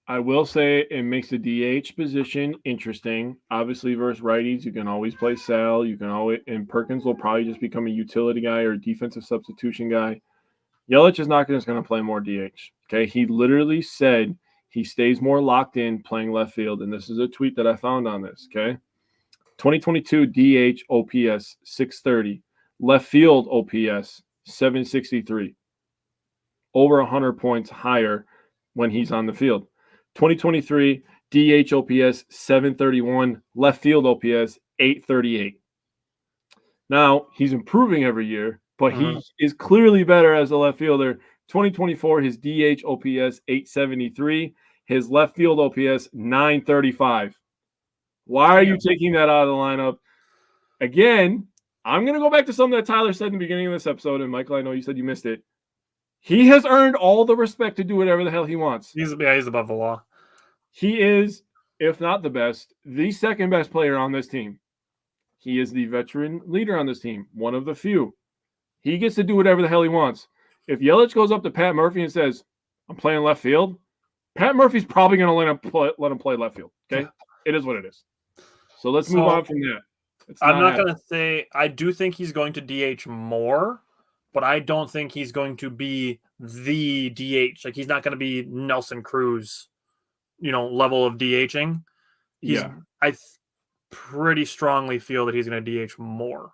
I will say it makes the DH position interesting. Obviously, versus righties, you can always play Sal. You can always, and Perkins will probably just become a utility guy or a defensive substitution guy. Yelich is not just going to play more DH. Okay, he literally said he stays more locked in playing left field, and this is a tweet that I found on this. Okay, 2022 DH OPS 630. Left field OPS, 763. Over 100 points higher when he's on the field. 2023 DH OPS, 731. Left field OPS, 838. Now, he's improving every year, but he is clearly better as a left fielder. 2024, his DH OPS, 873. His left field OPS, 935. Why are you taking that out of the lineup? Again, I'm going to go back to something that Tyler said in the beginning of this episode, and Michael, I know you said you missed it. He has earned all the respect to do whatever the hell he wants. He's above the law. He is, if not the best, the second best player on this team. He is the veteran leader on this team, one of the few. He gets to do whatever the hell he wants. If Yelich goes up to Pat Murphy and says, I'm playing left field, Pat Murphy's probably going to let him play left field. Okay? It is what it is. So let's move on from that. I'm not going to say – I do think he's going to DH more, but I don't think he's going to be the DH. Like, he's not going to be Nelson Cruz, level of DHing. I pretty strongly feel that he's going to DH more.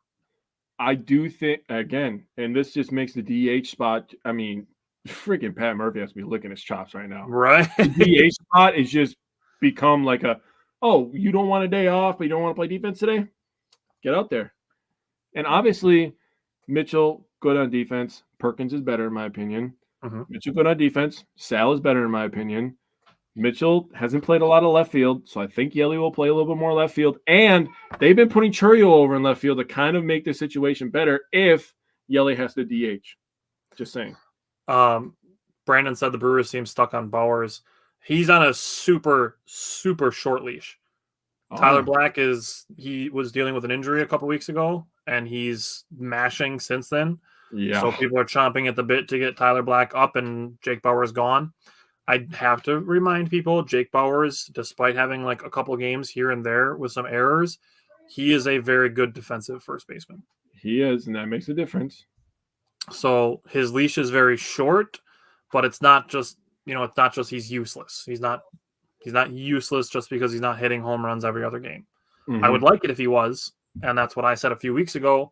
I do think, again, and this just makes the DH spot, I mean, freaking Pat Murphy has to be licking his chops right now. Right. The DH spot is just become like you don't want a day off, but you don't want to play defense today? Get out there. And obviously, Mitchell, good on defense. Perkins is better, in my opinion. Mm-hmm. Mitchell, good on defense. Sal is better, in my opinion. Mitchell hasn't played a lot of left field, so I think Yelly will play a little bit more left field. And they've been putting Churio over in left field to kind of make the situation better if Yelly has to DH. Just saying. Brandon said the Brewers seem stuck on Bowers. He's on a super, super short leash. Tyler Black he was dealing with an injury a couple weeks ago, and he's mashing since then. Yeah. So people are chomping at the bit to get Tyler Black up, and Jake Bauers gone. I have to remind people, Jake Bauers, despite having like a couple games here and there with some errors, he is a very good defensive first baseman. He is, and that makes a difference. So his leash is very short, but it's not just he's useless. He's not useless just because he's not hitting home runs every other game. Mm-hmm. I would like it if he was, and that's what I said a few weeks ago,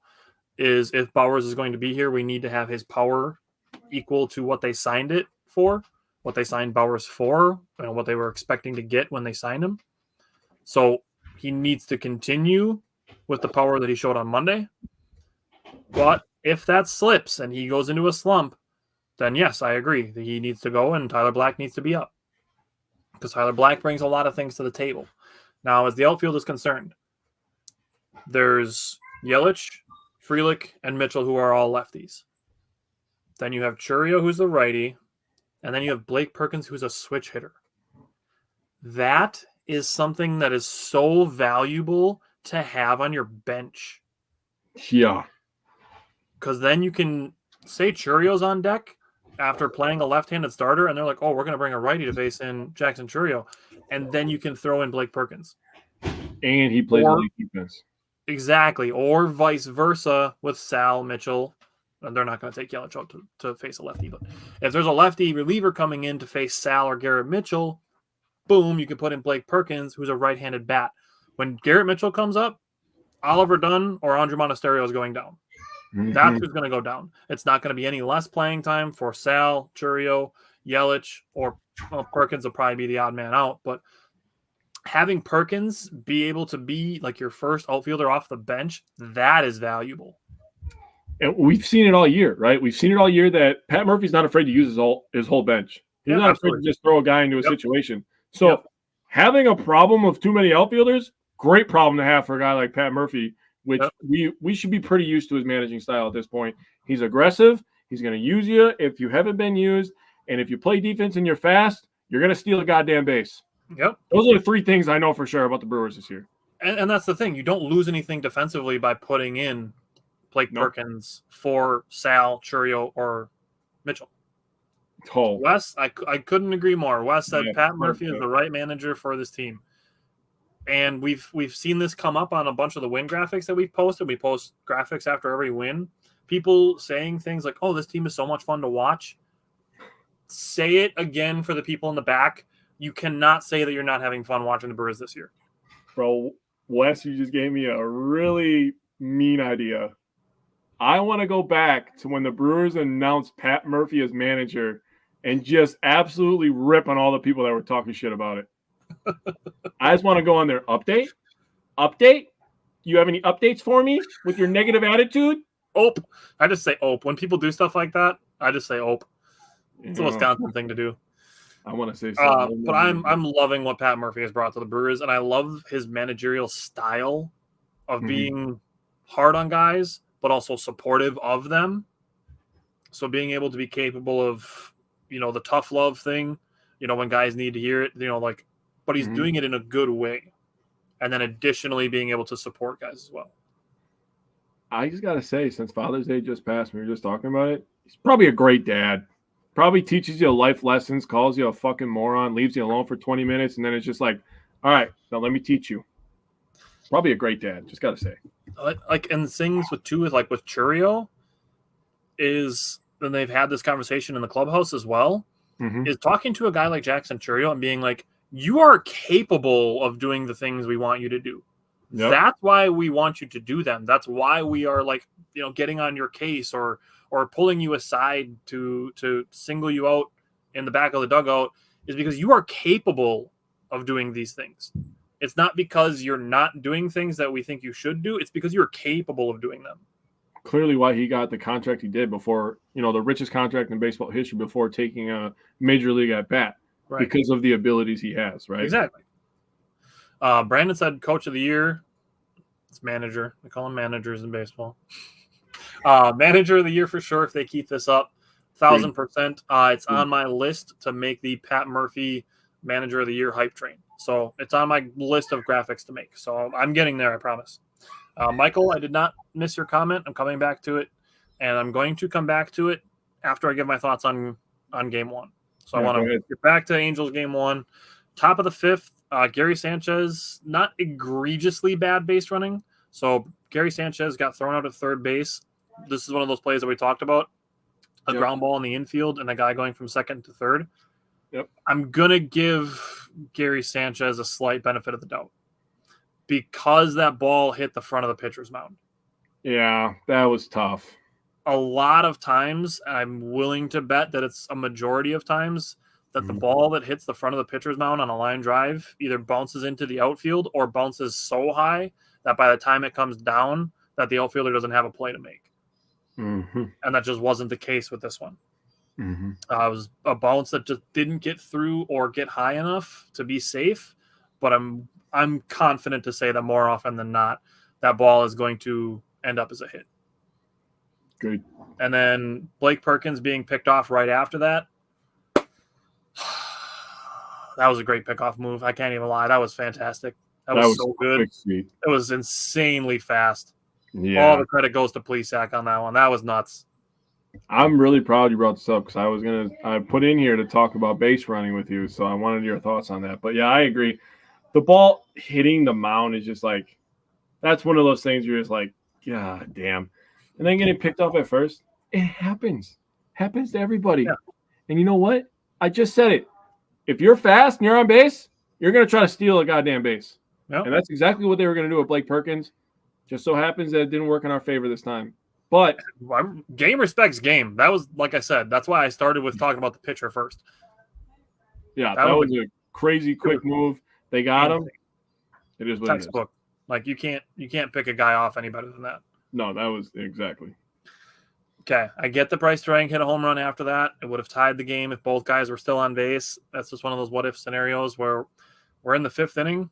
is if Bauers is going to be here, we need to have his power equal to what they signed it for, what they signed Bauers for, and what they were expecting to get when they signed him. So he needs to continue with the power that he showed on Monday. But if that slips and he goes into a slump, then yes, I agree that he needs to go and Tyler Black needs to be up. Because Tyler Black brings a lot of things to the table. Now, as the outfield is concerned, there's Yelich, Frelick, and Mitchell, who are all lefties. Then you have Churio, who's the righty, and then you have Blake Perkins, who's a switch hitter. That is something that is so valuable to have on your bench. Yeah. Because then you can say Churio's on deck after playing a left-handed starter, and they're like, oh, we're going to bring a righty to face in Jackson Churio. And then you can throw in Blake Perkins. And he plays elite defense. Exactly. Or vice versa with Sal, Mitchell. And they're not going to take Yelich out to face a lefty. But if there's a lefty reliever coming in to face Sal or Garrett Mitchell, boom, you can put in Blake Perkins, who's a right-handed bat. When Garrett Mitchell comes up, Oliver Dunn or Andrew Monasterio is going down. Mm-hmm. That's who's going to go down. It's not going to be any less playing time for Sal, Churio, Yelich, or Perkins will probably be the odd man out. But having Perkins be able to be like your first outfielder off the bench, that is valuable. And we've seen it all year, right? We've seen it all year that Pat Murphy's not afraid to use his whole bench. He's not afraid to just throw a guy into a situation. So having a problem with too many outfielders, great problem to have for a guy like Pat Murphy, which we should be pretty used to his managing style at this point. He's aggressive. He's going to use you if you haven't been used. And if you play defense and you're fast, you're going to steal a goddamn base. Yep. Those are the three things I know for sure about the Brewers this year. And that's the thing. You don't lose anything defensively by putting in Blake Perkins for Sal, Churio, or Mitchell. Oh. Wes, I couldn't agree more. Wes said Pat Murphy is the right manager for this team. And we've seen this come up on a bunch of the win graphics that we've posted. We post graphics after every win. People saying things like, oh, this team is so much fun to watch. Say it again for the people in the back. You cannot say that you're not having fun watching the Brewers this year. Bro, Wes, you just gave me a really mean idea. I want to go back to when the Brewers announced Pat Murphy as manager and just absolutely rip on all the people that were talking shit about it. I just want to go on there. Update? You have any updates for me with your negative attitude? Ope. I just say ope. When people do stuff like that, I just say ope. It's a Wisconsin thing to do. I want to say something. But I'm loving what Pat Murphy has brought to the Brewers, and I love his managerial style of being hard on guys, but also supportive of them. So being able to be capable of, the tough love thing, when guys need to hear it, but he's doing it in a good way. And then additionally being able to support guys as well. I just got to say, since Father's Day just passed, we were just talking about it, he's probably a great dad. Probably teaches you life lessons, calls you a fucking moron, leaves you alone for 20 minutes, and then it's just like, all right, now let me teach you. Probably a great dad, just got to say. And things with Churio is, and they've had this conversation in the clubhouse as well, is talking to a guy like Jackson Churio and being like, you are capable of doing the things we want you to do. Yep. That's why we want you to do them. That's why we are like, getting on your case or pulling you aside to single you out in the back of the dugout, is because you are capable of doing these things. It's not because you're not doing things that we think you should do. It's because you're capable of doing them. Clearly why he got the contract he did before, the richest contract in baseball history before taking a major league at bat, Right. because of the abilities he has, right? Exactly. Brandon said coach of the year. It's manager. They call them managers in baseball. Manager of the year for sure if they keep this up. 1,000%. It's on my list to make the Pat Murphy manager of the year hype train. So it's on my list of graphics to make. So I'm getting there, I promise. Michael, I did not miss your comment. I'm coming back to it, and I'm going to come back to it after I give my thoughts on game one. So I want to get back to Angels game one. Top of the fifth, Gary Sanchez, not egregiously bad base running. So Gary Sanchez got thrown out at third base. This is one of those plays that we talked about. A ground ball in the infield and a guy going from second to third. Yep. I'm going to give Gary Sanchez a slight benefit of the doubt because that ball hit the front of the pitcher's mound. Yeah, that was tough. A lot of times, I'm willing to bet that it's a majority of times that the ball that hits the front of the pitcher's mound on a line drive either bounces into the outfield or bounces so high that by the time it comes down, that the outfielder doesn't have a play to make. Mm-hmm. And that just wasn't the case with this one. Mm-hmm. It was a bounce that just didn't get through or get high enough to be safe. But I'm confident to say that more often than not, that ball is going to end up as a hit. Good. And then Blake Perkins being picked off right after that. That was a great pickoff move. I can't even lie. That was fantastic. That was so good. Sweet. It was insanely fast. Yeah. All the credit goes to Plesac on that one. That was nuts. I'm really proud you brought this up because I put in here to talk about base running with you, so I wanted your thoughts on that. But yeah, I agree. The ball hitting the mound is just like, that's one of those things you're just like, God damn. And then getting picked up at first, it happens. Happens to everybody. Yeah. And you know what? I just said it. If you're fast and you're on base, you're going to try to steal a goddamn base. Yep. And that's exactly what they were going to do with Blake Perkins. Just so happens that it didn't work in our favor this time. But game respects game. That was, like I said, that's why I started with talking about the pitcher first. Yeah, that was a crazy quick move. They got him. It is what textbook. Like you can't pick a guy off any better than that. No, that was exactly. Okay, I get the Bryce Strang hit a home run after that. It would have tied the game if both guys were still on base. That's just one of those what-if scenarios where we're in the fifth inning.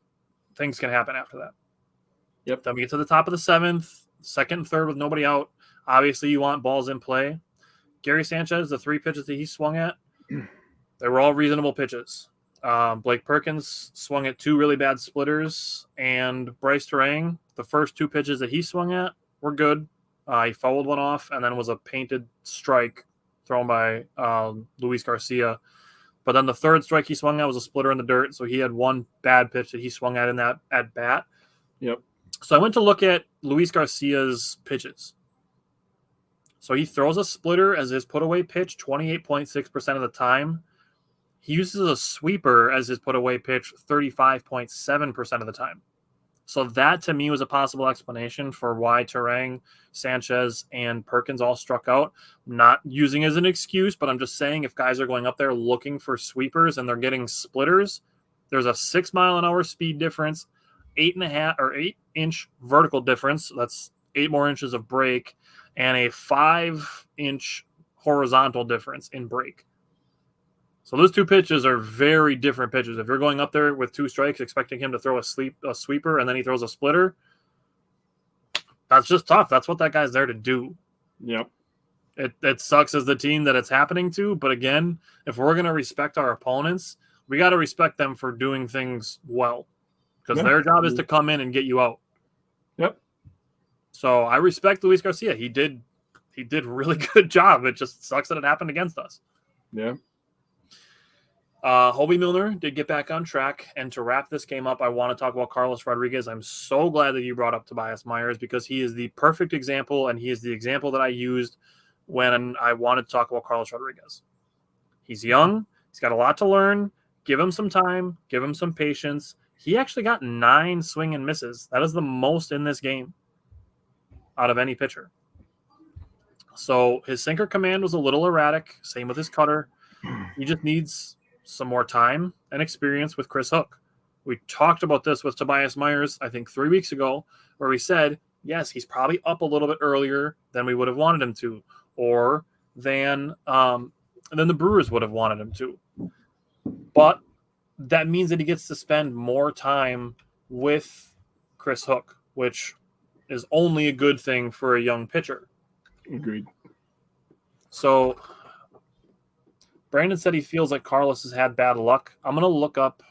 Things can happen after that. Yep. Then we get to the top of the seventh, second and third with nobody out. Obviously, you want balls in play. Gary Sanchez, the 3 pitches that he swung at, they were all reasonable pitches. Blake Perkins swung at 2 really bad splitters, and Bryce Strang, the first 2 pitches that he swung at were good. He fouled one off, and then it was a painted strike thrown by Luis Garcia. But then the third strike he swung at was a splitter in the dirt, so he had 1 bad pitch that he swung at in that at bat. Yep. So I went to look at Luis Garcia's pitches. So he throws a splitter as his put-away pitch 28.6% of the time. He uses a sweeper as his put-away pitch 35.7% of the time. So that, to me, was a possible explanation for why Turang, Sanchez, and Perkins all struck out. I'm not using it as an excuse, but I'm just saying if guys are going up there looking for sweepers and they're getting splitters, there's a 6-mile-an-hour speed difference, 8.5 vertical difference. That's 8 more inches of break, and a 5-inch horizontal difference in break. So those 2 pitches are very different pitches. If you're going up there with 2 strikes, expecting him to throw a sweeper, and then he throws a splitter, that's just tough. That's what that guy's there to do. Yep. It sucks as the team that it's happening to, but again, if we're going to respect our opponents, we got to respect them for doing things well, because their job is to come in and get you out. Yep. So I respect Luis Garcia. He did a really good job. It just sucks that it happened against us. Yeah. Hobie Milner did get back on track. And to wrap this game up, I want to talk about Carlos Rodriguez. I'm so glad that you brought up Tobias Myers because he is the perfect example, and he is the example that I used when I wanted to talk about Carlos Rodriguez. He's young. He's got a lot to learn. Give him some time. Give him some patience. he actually got 9 swing and misses. That is the most in this game out of any pitcher. So his sinker command was a little erratic. Same with his cutter. He just needs some more time and experience with Chris Hook. We talked about this with Tobias Myers, I think 3 weeks ago, where we said, yes, he's probably up a little bit earlier than we would have wanted him to, or than the Brewers would have wanted him to. But that means that he gets to spend more time with Chris Hook, which is only a good thing for a young pitcher. Agreed. So Brandon said he feels like Carlos has had bad luck. I'm gonna look up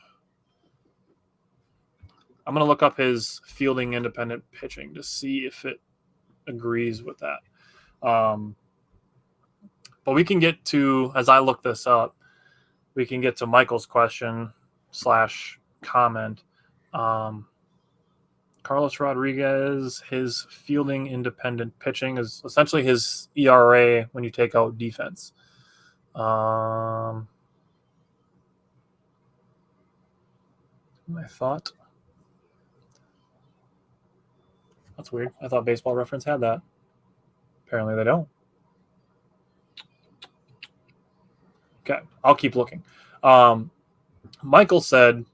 his fielding independent pitching to see if it agrees with that. But we can get to, as I look this up, we can get to Michael's question / comment. Carlos Rodriguez, his fielding independent pitching is essentially his ERA when you take out defense. I thought that's weird. I thought Baseball Reference had that. Apparently they don't. Okay, I'll keep looking. Michael said,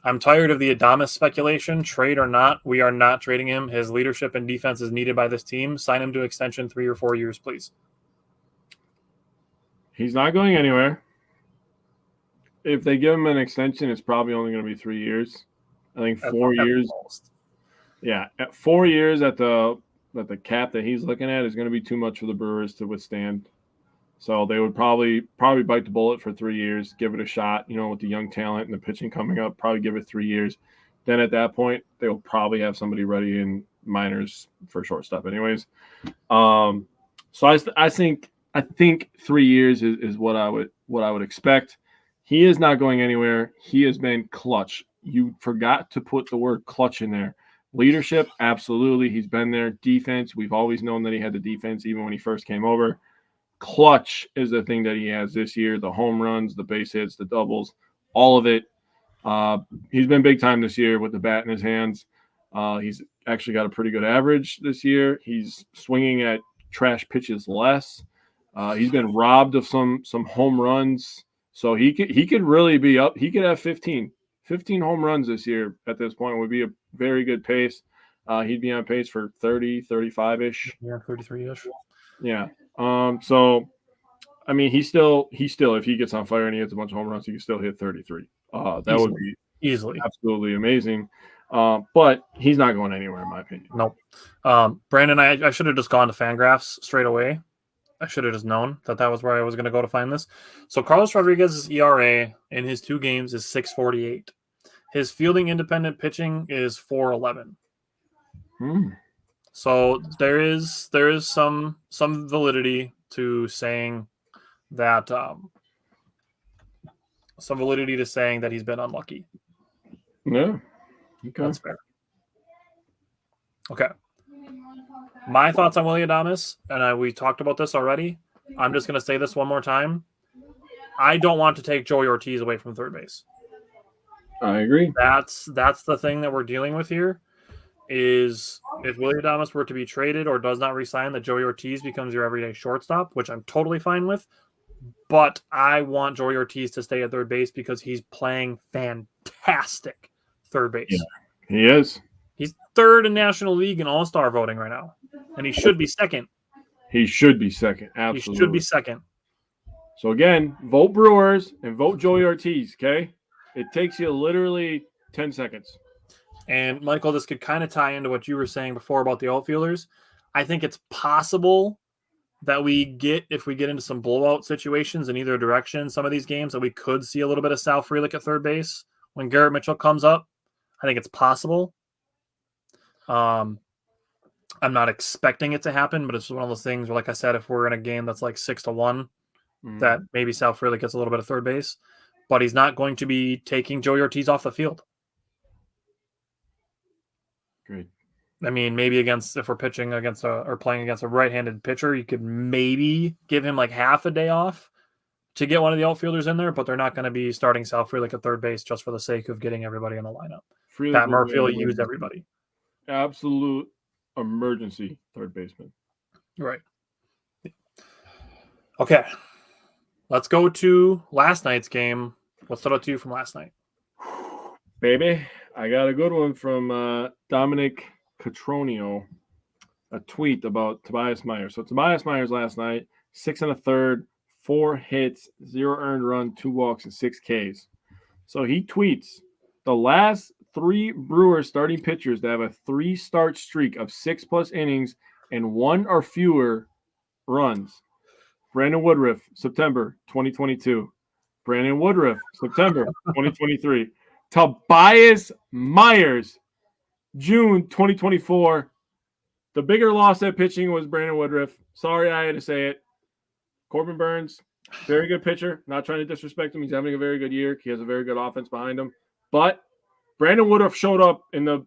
I'm tired of the Adames speculation. Trade or not, we are not trading him. His leadership and defense is needed by this team. Sign him to extension 3 or 4 years, please. He's not going anywhere. If they give him an extension, it's probably only going to be 3 years. I think 4 years. Yeah, at 4 years at the cap that he's looking at is going to be too much for the Brewers to withstand. So they would probably bite the bullet for 3 years, give it a shot, with the young talent and the pitching coming up, probably give it 3 years. Then at that point, they will probably have somebody ready in minors for shortstop anyways. So I think 3 years is what I would expect. He is not going anywhere. He has been clutch. You forgot to put the word clutch in there. Leadership, absolutely. He's been there. Defense, we've always known that he had the defense even when he first came over. Clutch is the thing that he has this year. The home runs, the base hits, the doubles, all of it. He's been big time this year with the bat in his hands. He's actually got a pretty good average this year. He's swinging at trash pitches less. He's been robbed of some home runs. So he could really be up. He could have 15 home runs this year at this point. Would be a very good pace. He'd be on pace for 30, 35-ish. Yeah, 33-ish. Yeah. So, I mean, he's still, if he gets on fire and he hits a bunch of home runs, he can still hit 33. That would be easily absolutely amazing. But he's not going anywhere, in my opinion. Nope. Brandon, I should have just gone to Fangraphs straight away. I should have just known that was where I was going to go to find this. So Carlos Rodriguez's ERA in his 2 games is 6.48. His fielding independent pitching is 4.11. So there is some validity to saying that he's been unlucky. Yeah. Okay. That's fair. Okay. My thoughts on Willy Adames, and we talked about this already. I'm just going to say this one more time. I don't want to take Joey Ortiz away from third base. I agree. That's the thing that we're dealing with here. Is if Willy Adames were to be traded or does not resign, that Joey Ortiz becomes your everyday shortstop, which I'm totally fine with. But I want Joey Ortiz to stay at third base because he's playing fantastic third base. Yeah, he is. He's third in National League and All-Star voting right now. And he should be second. He should be second. Absolutely. He should be second. So again, vote Brewers and vote Joey Ortiz, okay? It takes you literally 10 seconds. And Michael, this could kind of tie into what you were saying before about the outfielders. I think it's possible that if we get into some blowout situations in either direction, some of these games, that we could see a little bit of Sal Frelick at third base when Garrett Mitchell comes up. I think it's possible. I'm not expecting it to happen, but it's one of those things where, like I said, if we're in a game that's like 6-1, that maybe Sal Frelick gets a little bit of third base, but he's not going to be taking Joey Ortiz off the field. Great. I mean, maybe if we're pitching against or playing against a right-handed pitcher, you could maybe give him like half a day off to get one of the outfielders in there, but they're not going to be starting Sal Frelick at third base just for the sake of getting everybody in the lineup. Pat Murphy will use everybody. Absolute emergency third baseman. Right. Okay. Let's go to last night's game. What stood out to you from last night? Baby, I got a good one from Dominic Catronio, a tweet about Tobias Myers. So Tobias Myers last night, 6 1/3, 4 hits, 0 earned run, 2 walks, and 6 Ks. So he tweets, the last 3 Brewers starting pitchers that have a 3-start streak of 6+ innings and 1 or fewer runs. Brandon Woodruff, September 2022. Brandon Woodruff, September 2023. Tobias Myers, June 2024. The bigger loss at pitching was Brandon Woodruff. Sorry I had to say it. Corbin Burns, very good pitcher. Not trying to disrespect him. He's having a very good year. He has a very good offense behind him. But Brandon Woodruff showed up in the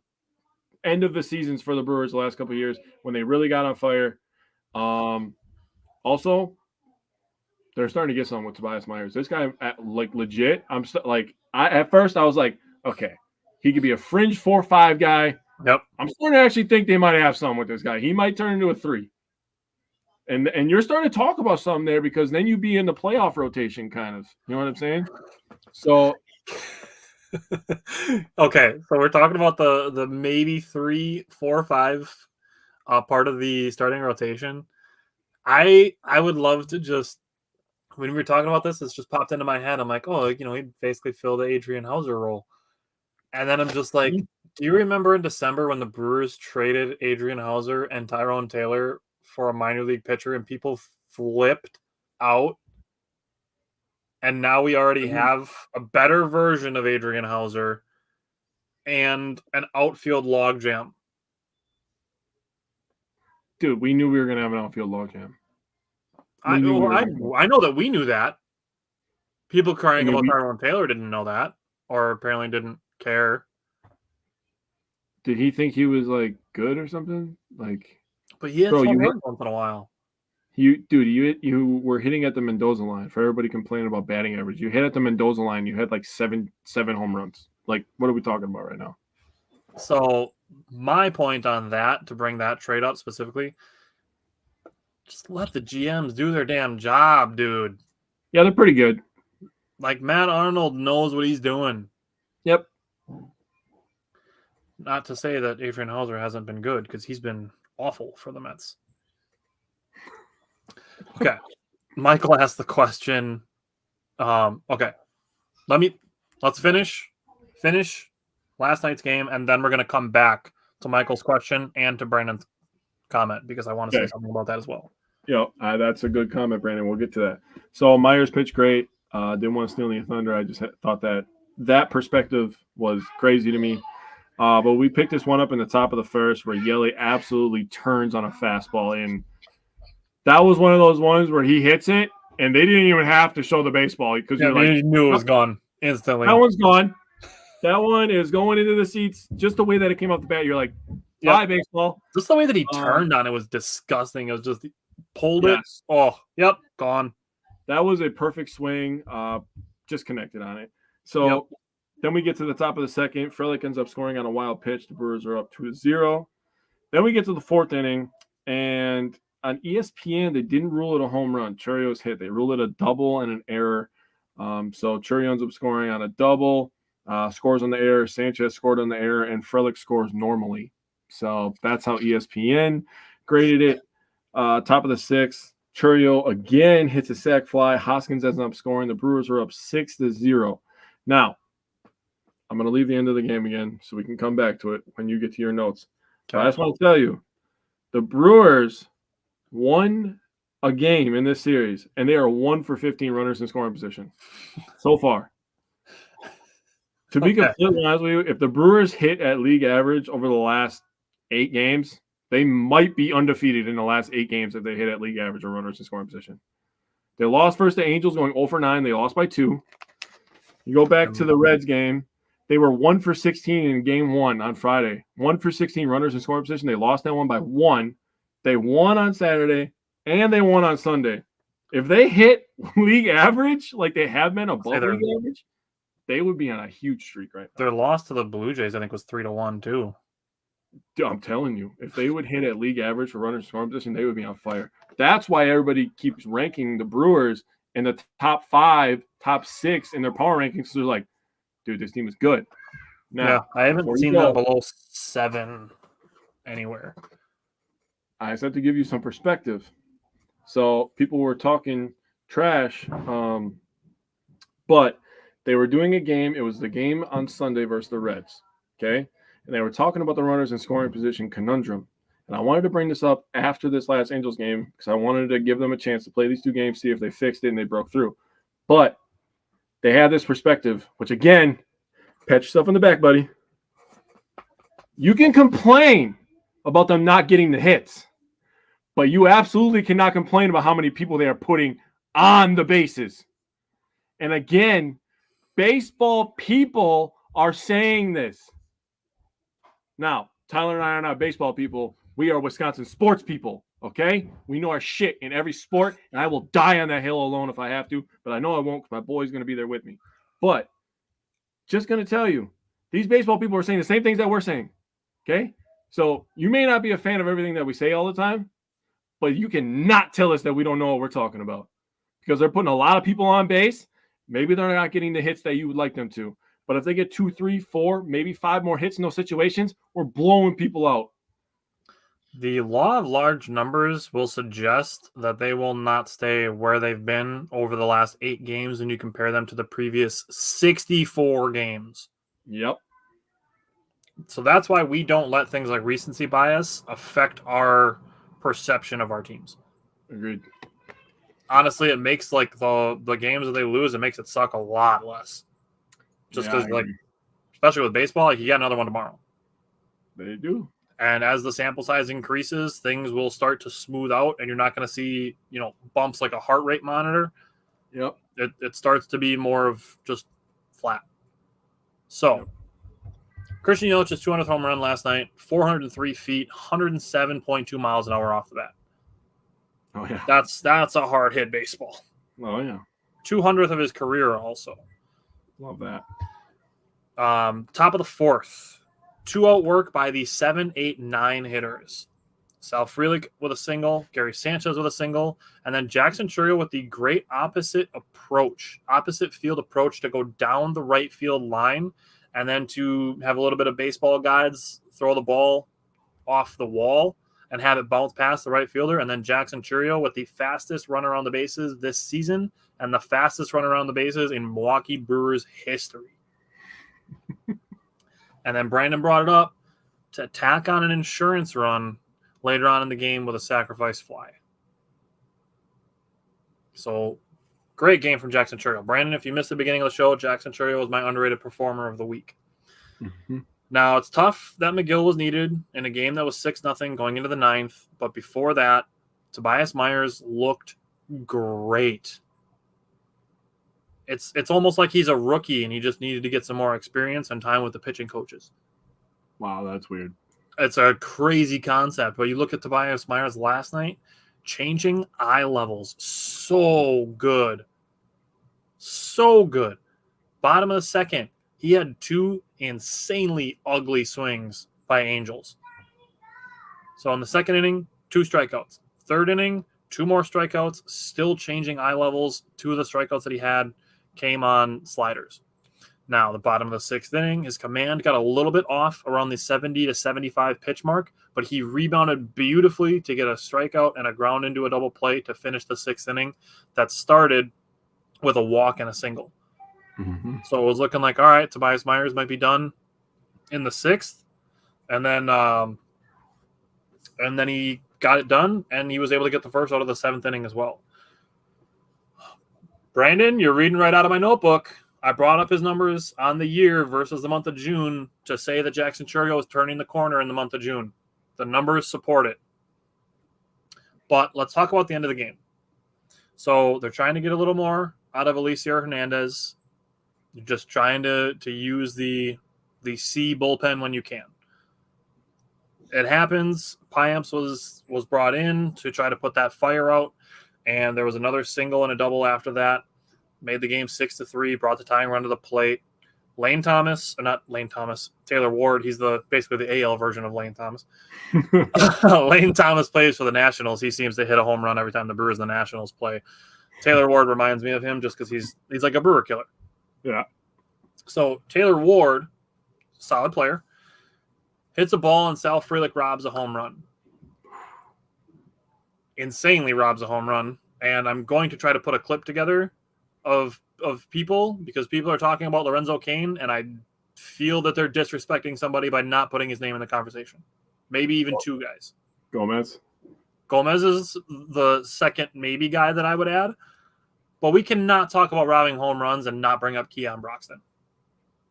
end of the seasons for the Brewers the last couple of years when they really got on fire. Also, they're starting to get something with Tobias Myers. This guy, legit, at first I was like, okay, he could be a fringe 4-5 guy. Yep. I'm starting to actually think they might have something with this guy. He might turn into a 3. And you're starting to talk about something there because then you'd be in the playoff rotation kind of. You know what I'm saying? So okay, so we're talking about the maybe 3, 4, 5 part of the starting rotation. I would love to just, when we were talking about this, it's just popped into my head. I'm like, oh, he basically filled the Adrian Hauser role. And then I'm just like, do you remember in December when the Brewers traded Adrian Hauser and Tyrone Taylor for a minor league pitcher and people flipped out? And now we already have a better version of Adrian Hauser and an outfield logjam. Dude, we knew we were going to have an outfield logjam. I know that we knew that. People crying about Tyrone Taylor didn't know that, or apparently didn't care. Did he think he was good or something? But he had home runs once in a while. You were hitting at the Mendoza line. For everybody complaining about batting average, you hit at the Mendoza line. You had seven home runs. What are we talking about right now? So my point on that, to bring that trade up specifically, just let the GMs do their damn job, dude. Yeah, they're pretty good. Matt Arnold knows what he's doing. Yep. Not to say that Adrian Hauser hasn't been good, because he's been awful for the Mets. Okay. Michael asked the question. Okay. Let's finish last night's game, and then we're going to come back to Michael's question and to Brandon's comment, because I want to say something about that as well. Yeah, that's a good comment, Brandon. We'll get to that. So Myers pitched great. Didn't want to steal any thunder. I just thought that perspective was crazy to me. But we picked this one up in the top of the first where Yelly absolutely turns on a fastball. And that was one of those ones where he hits it, and they didn't even have to show the baseball because you knew it was gone instantly. That one's gone. That one is going into the seats. Just the way that it came off the bat, you're like, bye, baseball. Just the way that he turned on it was disgusting. It was just pulled it. Oh, yep, gone. That was a perfect swing. Just connected on it. So then we get to the top of the second. Frelick ends up scoring on a wild pitch. The Brewers are up 2-0. Then we get to the 4th inning, and on ESPN, they didn't rule it a home run. Churio's hit. They ruled it a double and an error. So Churio ends up scoring on a double, scores on the error. Sanchez scored on the error, and Frelick scores normally. So that's how ESPN graded it. Top of the 6th, Churio again hits a sac fly. Hoskins ends up scoring. The Brewers are up 6-0. Now, I'm going to leave the end of the game again so we can come back to it when you get to your notes. Okay. I just want to tell you, the Brewers won a game in this series, and they are 1 for 15 runners in scoring position so far. To be completely honest with you, if the Brewers hit at league average over the last 8 games, they might be undefeated in the last 8 games if they hit at league average or runners in scoring position. They lost first to Angels going 0 for 9. They lost by 2. You go back to the Reds game. They were 1 for 16 in game 1 on Friday. 1 for 16 runners in scoring position. They lost that one by 1. They won on Saturday, and they won on Sunday. If they hit league average, like they have been above they're- league average, they would be on a huge streak right now. Their loss to the Blue Jays, I think, was 3-1 too. Dude, I'm telling you, if they would hit at league average for runner scoring position, they would be on fire. That's why everybody keeps ranking the Brewers in the top 5, top 6 in their power rankings. So they're like, dude, this team is good. Now, Yeah, I haven't before you seen go, them below 7 anywhere. I just have to give you some perspective. So people were talking trash, but they were doing a game. It was the game on Sunday versus the Reds, okay? And they were talking about the runners in scoring position conundrum. And I wanted to bring this up after this last Angels game because I wanted to give them a chance to play these 2 games, see if they fixed it and they broke through. But they had this perspective, which again, pat yourself on the back, buddy. You can complain about them not getting the hits, but you absolutely cannot complain about how many people they are putting on the bases. And again, baseball people are saying this. Now, Tyler and I are not baseball people. We are Wisconsin sports people, okay? We know our shit in every sport, and I will die on that hill alone if I have to, but I know I won't because my boy's going to be there with me. But just going to tell you, these baseball people are saying the same things that we're saying, okay? So you may not be a fan of everything that we say all the time, but you cannot tell us that we don't know what we're talking about because they're putting a lot of people on base. Maybe they're not getting the hits that you would like them to. But if they get 2, 3, 4, maybe 5 more hits in those situations, we're blowing people out. The law of large numbers will suggest that they will not stay where they've been over the last 8 games when you compare them to the previous 64 games. Yep. So that's why we don't let things like recency bias affect our perception of our teams. Agreed. Honestly, it makes like the games that they lose, it makes it suck a lot less. Just because, like, especially with baseball, like you got another one tomorrow. They do. And as the sample size increases, things will start to smooth out, and you're not going to see, bumps like a heart rate monitor. Yep. It starts to be more of just flat. So, Christian Yelich's 200th home run last night, 403 feet, 107.2 miles an hour off the bat. Oh, yeah. That's a hard hit baseball. Oh, yeah. 200th of his career also. Love that. Top of the 4th. 2-out work by the 7, 8, 9 hitters. Sal Frelick with a single, Gary Sanchez with a single, and then Jackson Chourio with the great opposite field approach to go down the right field line and then to have a little bit of baseball guides, throw the ball off the wall and have it bounce past the right fielder. And then Jackson Chourio with the fastest run around the bases this season and the fastest run around the bases in Milwaukee Brewers history. And then Brandon brought it up to tack on an insurance run later on in the game with a sacrifice fly. So, great game from Jackson Chourio. Brandon, if you missed the beginning of the show, Jackson Chourio was my underrated performer of the week. Mm-hmm. Now, it's tough that McGill was needed in a game that was 6-0 going into the 9th. But before that, Tobias Myers looked great. It's almost like he's a rookie and he just needed to get some more experience and time with the pitching coaches. Wow, that's weird. It's a crazy concept. But you look at Tobias Myers last night, changing eye levels. So good. So good. Bottom of the 2nd, he had 2 insanely ugly swings by Angels. So in the 2nd inning, 2 strikeouts. 3rd inning, 2 more strikeouts, still changing eye levels. 2 of the strikeouts that he had came on sliders. Now, the bottom of the 6th inning, his command got a little bit off around the 70 to 75 pitch mark, but he rebounded beautifully to get a strikeout and a ground into a double play to finish the 6th inning that started with a walk and a single. Mm-hmm. So it was looking like, all right, Tobias Myers might be done in the 6th. And then he got it done, and he was able to get the first out of the 7th inning as well. Brandon, you're reading right out of my notebook. I brought up his numbers on the year versus the month of June to say that Jackson Chourio is turning the corner in the month of June. The numbers support it. But let's talk about the end of the game. So they're trying to get a little more out of Alicia Hernandez. You're just trying to use the C bullpen when you can. It happens. Piamps was brought in to try to put that fire out. and there was another single and a double after that. Made the game 6-3, brought the tying run to the plate. Taylor Ward, he's basically the AL version of Lane Thomas. Lane Thomas plays for the Nationals. He seems to hit a home run every time the Brewers and the Nationals play. Taylor Ward reminds me of him just because he's like a Brewer killer. Yeah. So Taylor Ward, solid player, hits a ball and Sal Frelick robs a home run. Insanely robs a home run. And I'm going to try to put a clip together of people because people are talking about Lorenzo Cain, and I feel that they're disrespecting somebody by not putting his name in the conversation. Maybe even two guys. Gomez is the second maybe guy that I would add. But we cannot talk about robbing home runs and not bring up Keon Broxton.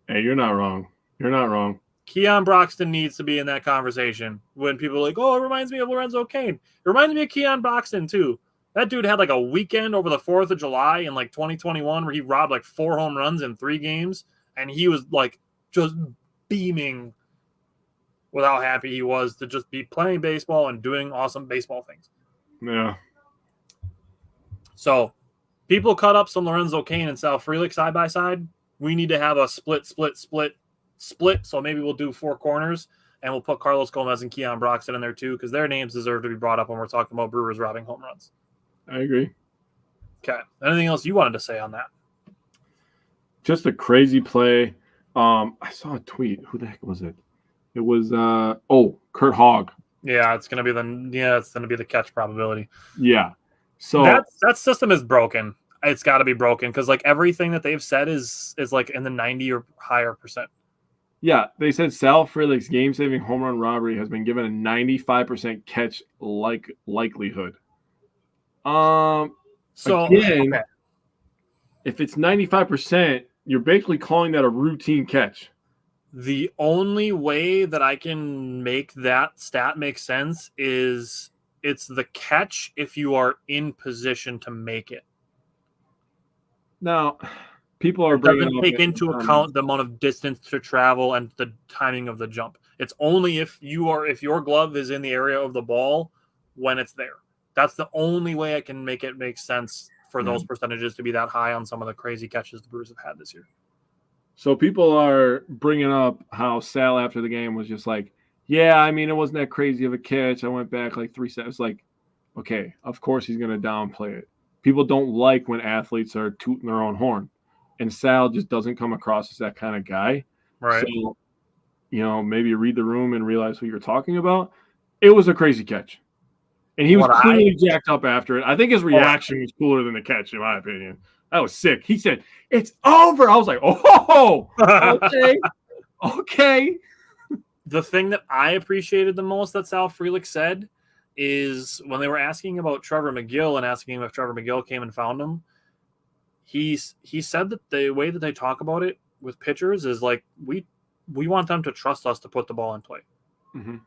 Hey, you're not wrong. You're not wrong. Keon Broxton needs to be in that conversation when people are like, oh, it reminds me of Lorenzo Cain. It reminds me of Keon Broxton, too. That dude had like a weekend over the 4th of July in like 2021 where he robbed like 4 home runs in 3 games, and he was like just beaming with how happy he was to just be playing baseball and doing awesome baseball things. Yeah. So people cut up some Lorenzo Cain and Sal Frelick side by side. We need to have a split. So maybe we'll do 4 corners, and we'll put Carlos Gomez and Keon Broxton in there too, because their names deserve to be brought up when we're talking about Brewers robbing home runs. I agree. Okay. Anything else you wanted to say on that? Just a crazy play. I saw a tweet. Who the heck was it? It was Kurt Hogg. Yeah, it's gonna be the catch probability. Yeah. So that system is broken. It's got to be broken because like everything that they've said is like in the 90 or higher percent. Yeah, they said Sal Frelick's game-saving home run robbery has been given a 95% catch likelihood. So again, okay. If it's 95%, you're basically calling that a routine catch. The only way that I can make that stat make sense is it's the catch if you are in position to make it. Now, people are bringing doesn't take into account the amount of distance to travel and the timing of the jump. It's only if your glove is in the area of the ball when it's there. That's the only way I can make it make sense for those percentages to be that high on some of the crazy catches the Brewers have had this year. So people are bringing up how Sal after the game was just like, yeah, I mean, it wasn't that crazy of a catch. I went back like 3 seconds. Like, okay, of course he's going to downplay it. People don't like when athletes are tooting their own horn. And Sal just doesn't come across as that kind of guy. Right. So, maybe read the room and realize who you're talking about. It was a crazy catch. And he was clearly jacked up after it. I think his reaction was cooler than the catch, in my opinion. That was sick. He said, it's over. I was like, oh, okay. Okay. The thing that I appreciated the most that Sal Frelick said is when they were asking about Trevor McGill and asking him if Trevor McGill came and found him, he said that the way that they talk about it with pitchers is like, we want them to trust us to put the ball in play. Mm-hmm.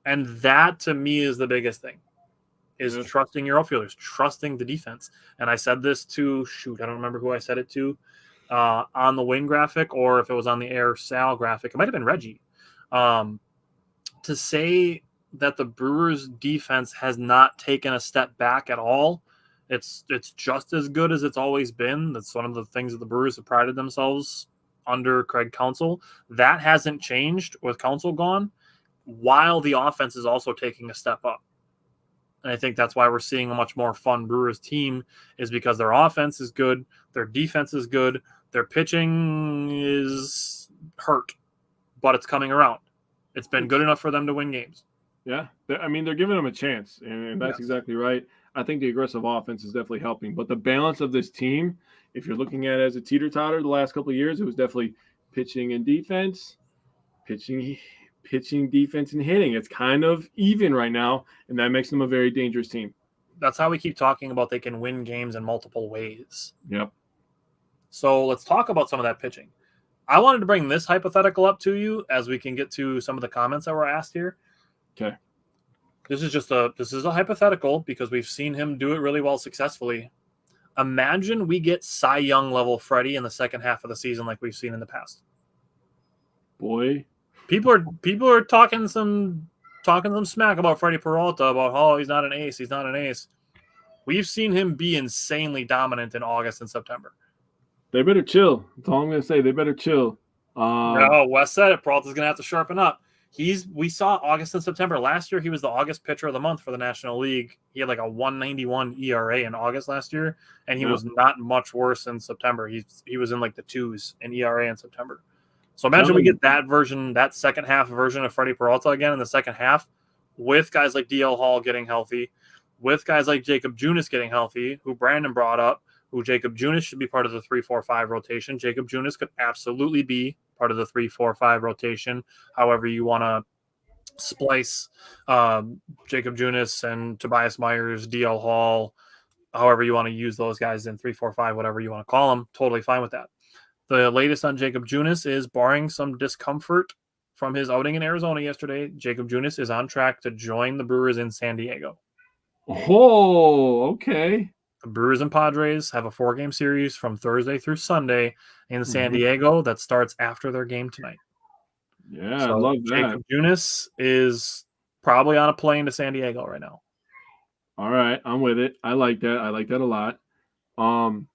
And that, to me, is the biggest thing. Is trusting your outfielders, trusting the defense. And I said this to, I don't remember who I said it to on the wing graphic or if it was on the Air Sal graphic. It might have been Reggie. To say that the Brewers defense has not taken a step back at all, it's just as good as it's always been. That's one of the things that the Brewers have prided themselves under Craig Counsell. That hasn't changed with Counsell gone, while the offense is also taking a step up. And I think that's why we're seeing a much more fun Brewers team is because their offense is good, their defense is good, their pitching is hurt, but it's coming around. It's been good enough for them to win games. Yeah. I mean, they're giving them a chance, and that's exactly right. I think the aggressive offense is definitely helping. But the balance of this team, if you're looking at it as a teeter-totter the last couple of years, it was definitely pitching and defense, pitching, defense, and hitting. It's kind of even right now, and that makes them a very dangerous team. That's how we keep talking about they can win games in multiple ways. Yep. So let's talk about some of that pitching. I wanted to bring this hypothetical up to you as we can get to some of the comments that were asked here. Okay. This is a hypothetical because we've seen him do it really well successfully. Imagine we get Cy Young level Freddie in the second half of the season like we've seen in the past. Boy. People are talking some smack about Freddie Peralta about, oh, he's not an ace. We've seen him be insanely dominant in August and September. They better chill. That's all I'm going to say. They better chill. No, Wes said it. Peralta's going to have to sharpen up. We saw August and September. Last year, he was the August pitcher of the month for the National League. He had like a 191 ERA in August last year, and he was not much worse in September. He was in like the twos in ERA in September. So imagine we get that version, that second half version of Freddie Peralta again in the second half, with guys like DL Hall getting healthy, with guys like Jacob Junis getting healthy, who Brandon brought up, who Jacob Junis should be part of the 3-4-5 rotation. Jacob Junis could absolutely be part of the 3-4-5 rotation. However you want to splice Jacob Junis and Tobias Myers, DL Hall, however you want to use those guys in 3-4-5, whatever you want to call them, totally fine with that. The latest on Jacob Junis is, barring some discomfort from his outing in Arizona yesterday, Jacob Junis is on track to join the Brewers in San Diego. Oh, okay. The Brewers and Padres have a 4-game series from Thursday through Sunday in San Diego that starts after their game tonight. Yeah, so I love that. Jacob Junis is probably on a plane to San Diego right now. All right, I'm with it. I like that. I like that a lot. I'm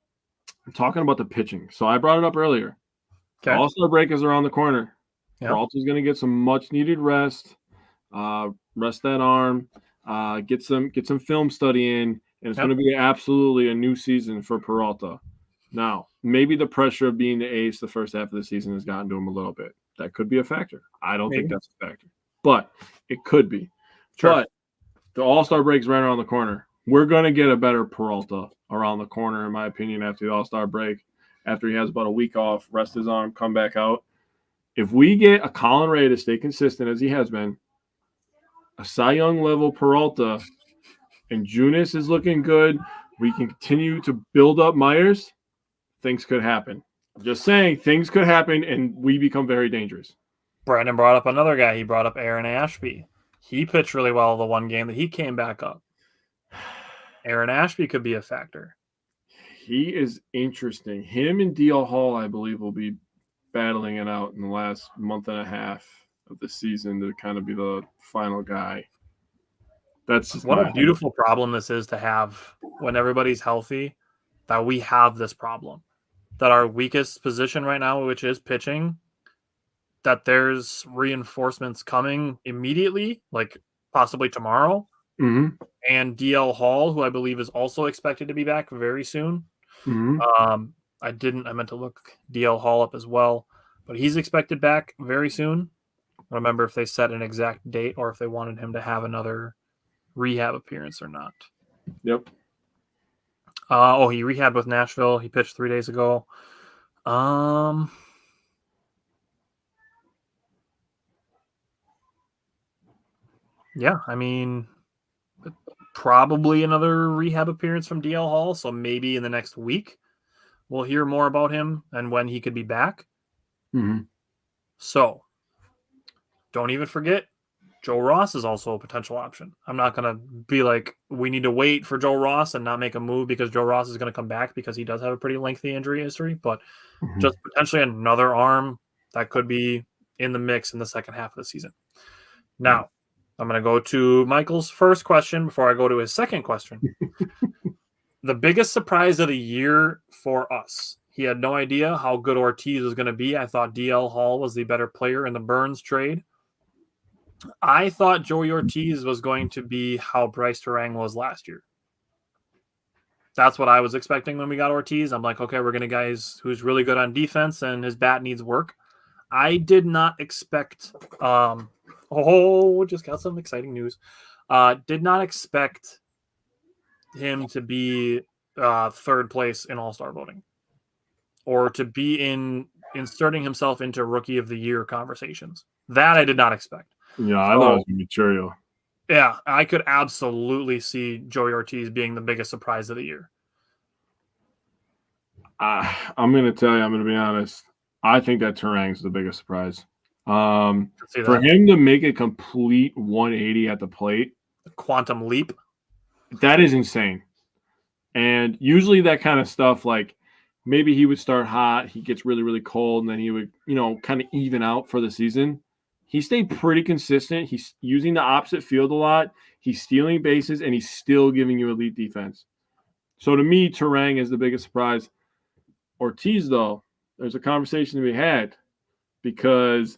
talking about the pitching. So I brought it up earlier. Okay. All-Star break is around the corner. Yep. Peralta's going to get some much-needed rest. Rest that arm. Get some film study in. And it's going to be absolutely a new season for Peralta. Now, maybe the pressure of being the ace the first half of the season has gotten to him a little bit. That could be a factor. I don't think that's a factor. But it could be. Sure. But the All-Star break's right around the corner. We're going to get a better Peralta around the corner, in my opinion, after the All-Star break, after he has about a week off, rest his arm, come back out. If we get a Colin Ray to stay consistent as he has been, a Cy Young level Peralta, and Junis is looking good, we can continue to build up Myers, things could happen. I'm just saying, things could happen, and we become very dangerous. Brandon brought up another guy. He brought up Aaron Ashby. He pitched really well the one game that he came back up. Aaron Ashby could be a factor. He is interesting. Him and DL Hall, I believe, will be battling it out in the last month and a half of the season to kind of be the final guy. That's just what a beautiful problem this is to have when everybody's healthy, that we have this problem. That our weakest position right now, which is pitching, that there's reinforcements coming immediately, like possibly tomorrow. Mm-hmm. And DL Hall, who I believe is also expected to be back very soon. Mm-hmm. I meant to look DL Hall up as well, but he's expected back very soon. I don't remember if they set an exact date or if they wanted him to have another rehab appearance or not. Yep. He rehabbed with Nashville. He pitched 3 days ago. Yeah, I mean, probably another rehab appearance from DL Hall. So maybe in the next week, we'll hear more about him and when he could be back. Mm-hmm. So don't even forget, Joe Ross is also a potential option. I'm not going to be like, we need to wait for Joe Ross and not make a move because Joe Ross is going to come back because he does have a pretty lengthy injury history, but just potentially another arm that could be in the mix in the second half of the season. Now, I'm going to go to Michael's first question before I go to his second question. The biggest surprise of the year for us. He had no idea how good Ortiz was going to be. I thought DL Hall was the better player in the Burns trade. I thought Joey Ortiz was going to be how Bryce Terang was last year. That's what I was expecting when we got Ortiz. I'm like, okay, we're going to guys who's really good on defense and his bat needs work. I did not expect just got some exciting news. Did not expect him to be third place in All-Star voting or to be inserting himself into Rookie of the Year conversations. That I did not expect. Yeah, I thought it was material. Yeah, I could absolutely see Joey Ortiz being the biggest surprise of the year. I'm going to tell you, I'm going to be honest. I think that Terang's the biggest surprise. For him to make a complete 180 at the plate, a quantum leap, that is insane. And usually that kind of stuff, like maybe he would start hot, he gets really, really cold, and then he would, kind of even out for the season. He stayed pretty consistent. He's using the opposite field a lot. He's stealing bases, and he's still giving you elite defense. So to me, Terang is the biggest surprise. Ortiz, though, there's a conversation to be had because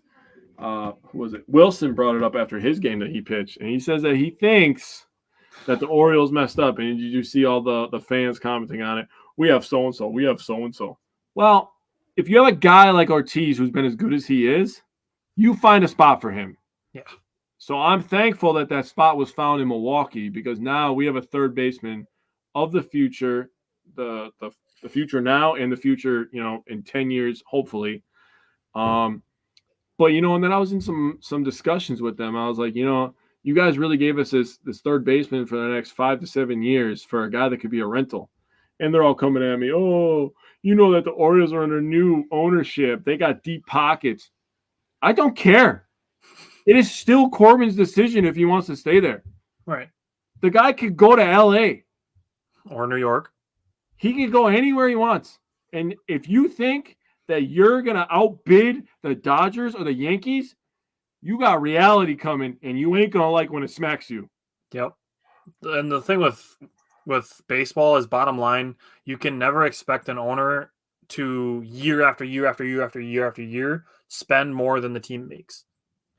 who was it? Wilson brought it up after his game that he pitched, and he says that he thinks that the Orioles messed up. And you see all the fans commenting on it. We have so and so. We have so and so. Well, if you have a guy like Ortiz who's been as good as he is, you find a spot for him. Yeah. So I'm thankful that that spot was found in Milwaukee because now we have a third baseman of the future, the future now and the future, in 10 years, hopefully. But and then I was in some discussions with them. I was like, you guys really gave us this third baseman for the next 5 to 7 years for a guy that could be a rental. And they're all coming at me, oh, that the Orioles are under new ownership. They got deep pockets. I don't care. It is still Corbin's decision if he wants to stay there. Right. The guy could go to L.A. or New York. He can go anywhere he wants. And if you think that you're going to outbid the Dodgers or the Yankees, you got reality coming, and you ain't going to like when it smacks you. Yep. And the thing with baseball is, bottom line, you can never expect an owner to year after year after year after year after year spend more than the team makes.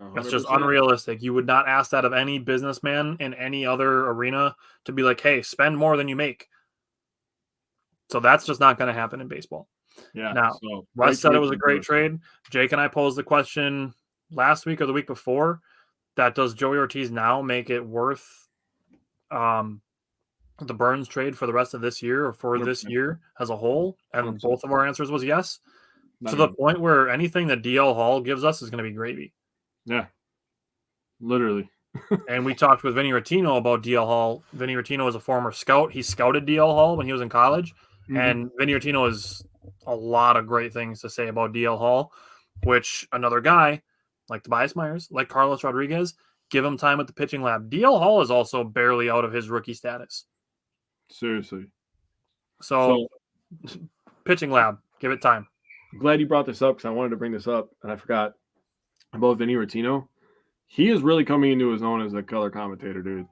100%. That's just unrealistic. You would not ask that of any businessman in any other arena to be like, hey, spend more than you make. So that's just not going to happen in baseball. Yeah. Now, so Wes said it was a great trade. Jake and I posed the question last week or the week before that does Joey Ortiz now make it worth the Burns trade for the rest of this year or for 100%. This year as a whole? And 100%. both of our answers was yes. To the point where anything that DL Hall gives us is going to be gravy. Yeah. Literally. And we talked with Vinny Rottino about DL Hall. Vinny Rottino is a former scout. He scouted DL Hall when he was in college. Mm-hmm. And Vinny Rottino has a lot of great things to say about DL Hall, which another guy like Tobias Myers, like Carlos Rodriguez, give him time at the pitching lab. DL Hall is also barely out of his rookie status. Seriously. So pitching lab, give it time. I'm glad you brought this up because I wanted to bring this up and I forgot about Vinny Rottino. He is really coming into his own as a color commentator, dude.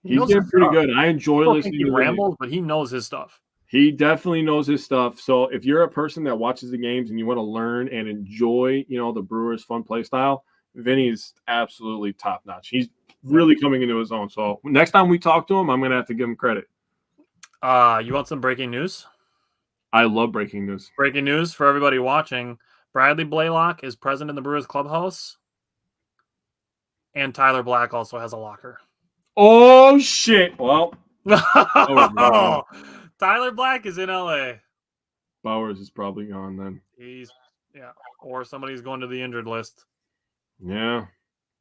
He's getting pretty good. I enjoy listening to him. He rambles, but he knows his stuff. He definitely knows his stuff. So if you're a person that watches the games and you want to learn and enjoy, the Brewers' fun play style, Vinny's absolutely top notch. He's really coming into his own. So next time we talk to him, I'm going to have to give him credit. You want some breaking news? I love breaking news. Breaking news for everybody watching. Bradley Blaylock is present in the Brewers clubhouse. And Tyler Black also has a locker. Oh, shit. Well. Tyler Black is in L.A. Bowers is probably gone then. Or somebody's going to the injured list. Yeah.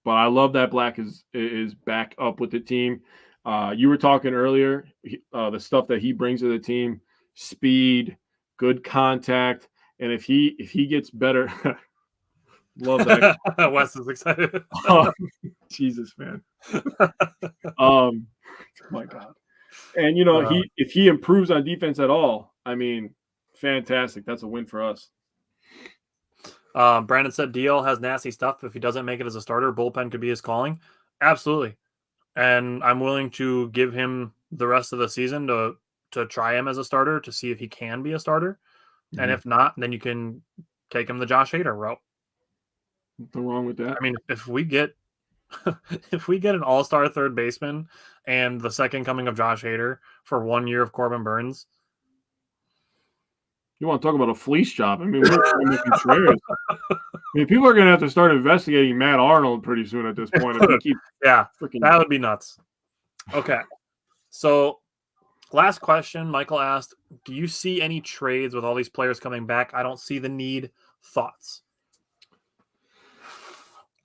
But I love that Black is back up with the team. You were talking earlier, the stuff that he brings to the team, speed, good contact, and if he gets better, love that. Wes is excited. Jesus, man. My God. And if he improves on defense at all, I mean, fantastic. That's a win for us. Brandon said DL has nasty stuff. If he doesn't make it as a starter, bullpen could be his calling. Absolutely. And I'm willing to give him the rest of the season to try him as a starter to see if he can be a starter. Mm-hmm. And if not, then you can take him the Josh Hader route. Nothing wrong with that. I mean, if we get an all-star third baseman and the second coming of Josh Hader for 1 year of Corbin Burns. You want to talk about a fleece job? I mean, people are going to have to start investigating Matt Arnold pretty soon at this point. That would be nuts. Okay. So last question, Michael asked, do you see any trades with all these players coming back? I don't see the need. Thoughts?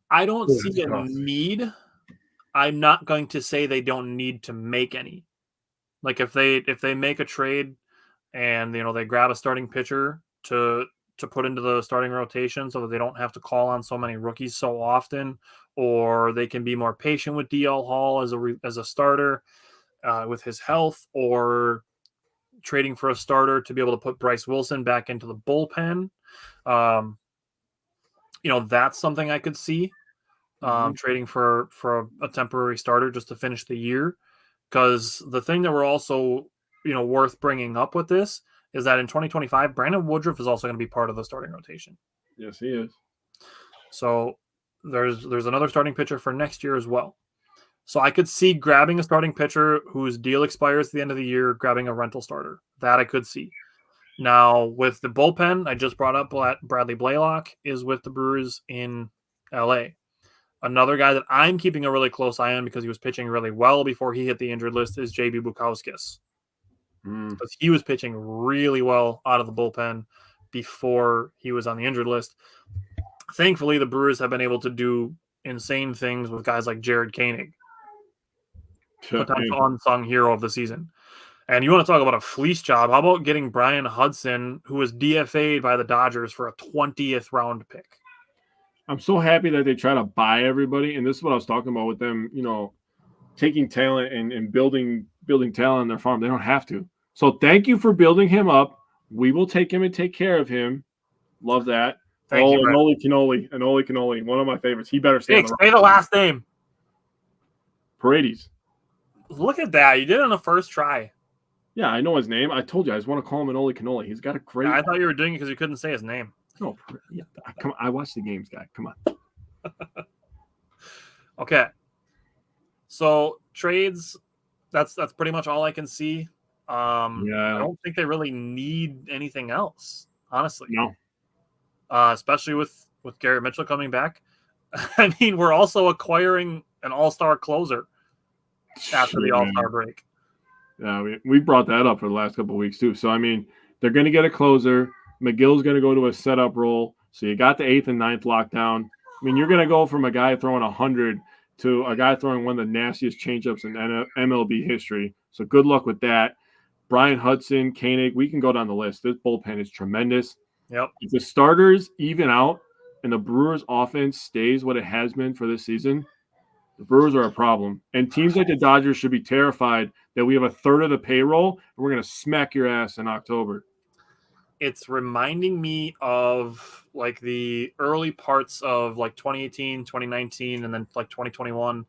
I don't see a need. I'm not going to say they don't need to make any. Like if they make a trade and they grab a starting pitcher to put into the starting rotation so that they don't have to call on so many rookies so often, or they can be more patient with DL Hall as a starter with his health, or trading for a starter to be able to put Bryce Wilson back into the bullpen. That's something I could see. Trading for a temporary starter just to finish the year. Because the thing that we're also worth bringing up with this is that in 2025, Brandon Woodruff is also going to be part of the starting rotation. Yes, he is. So there's another starting pitcher for next year as well. So I could see grabbing a starting pitcher whose deal expires at the end of the year, grabbing a rental starter. That I could see. Now, with the bullpen, I just brought up Bradley Blaylock is with the Brewers in L.A. Another guy that I'm keeping a really close eye on because he was pitching really well before he hit the injured list is J.B. Bukowskis. Because he was pitching really well out of the bullpen before he was on the injured list. Thankfully, the Brewers have been able to do insane things with guys like Jared Koenig, potential unsung hero of the season. And you want to talk about a fleece job? How about getting Brian Hudson, who was DFA'd by the Dodgers for a 20th round pick? I'm so happy that they try to buy everybody, and this is what I was talking about with them, taking talent and building talent on their farm. They don't have to. So thank you for building him up. We will take him and take care of him. Love that. Thank you, Anoli Canoli, one of my favorites. He better stay on the say the last name. Paredes. Look at that. You did it on the first try. Yeah, I know his name. I told you. I just want to call him Anoli Canoli. He's got a great... Yeah, I thought you were doing it because you couldn't say his name. No, yeah, come on. I watch the games, guy. Come on. Okay. So trades, that's pretty much all I can see. I don't think they really need anything else, honestly. No. Especially with Garrett Mitchell coming back. I mean, we're also acquiring an all-star closer after the all-star break. Yeah, we brought that up for the last couple of weeks too. So, I mean, they're going to get a closer. McGill's going to go to a setup role. So you got the 8th and 9th lockdown. I mean, you're going to go from a guy throwing 100 to a guy throwing one of the nastiest changeups in MLB history. So good luck with that. Brian Hudson, Koenig, we can go down the list. This bullpen is tremendous. Yep. If the starters even out and the Brewers' offense stays what it has been for this season, the Brewers are a problem. And teams like the Dodgers should be terrified that we have a third of the payroll and we're going to smack your ass in October. It's reminding me of like the early parts of like 2018, 2019, and then like 2021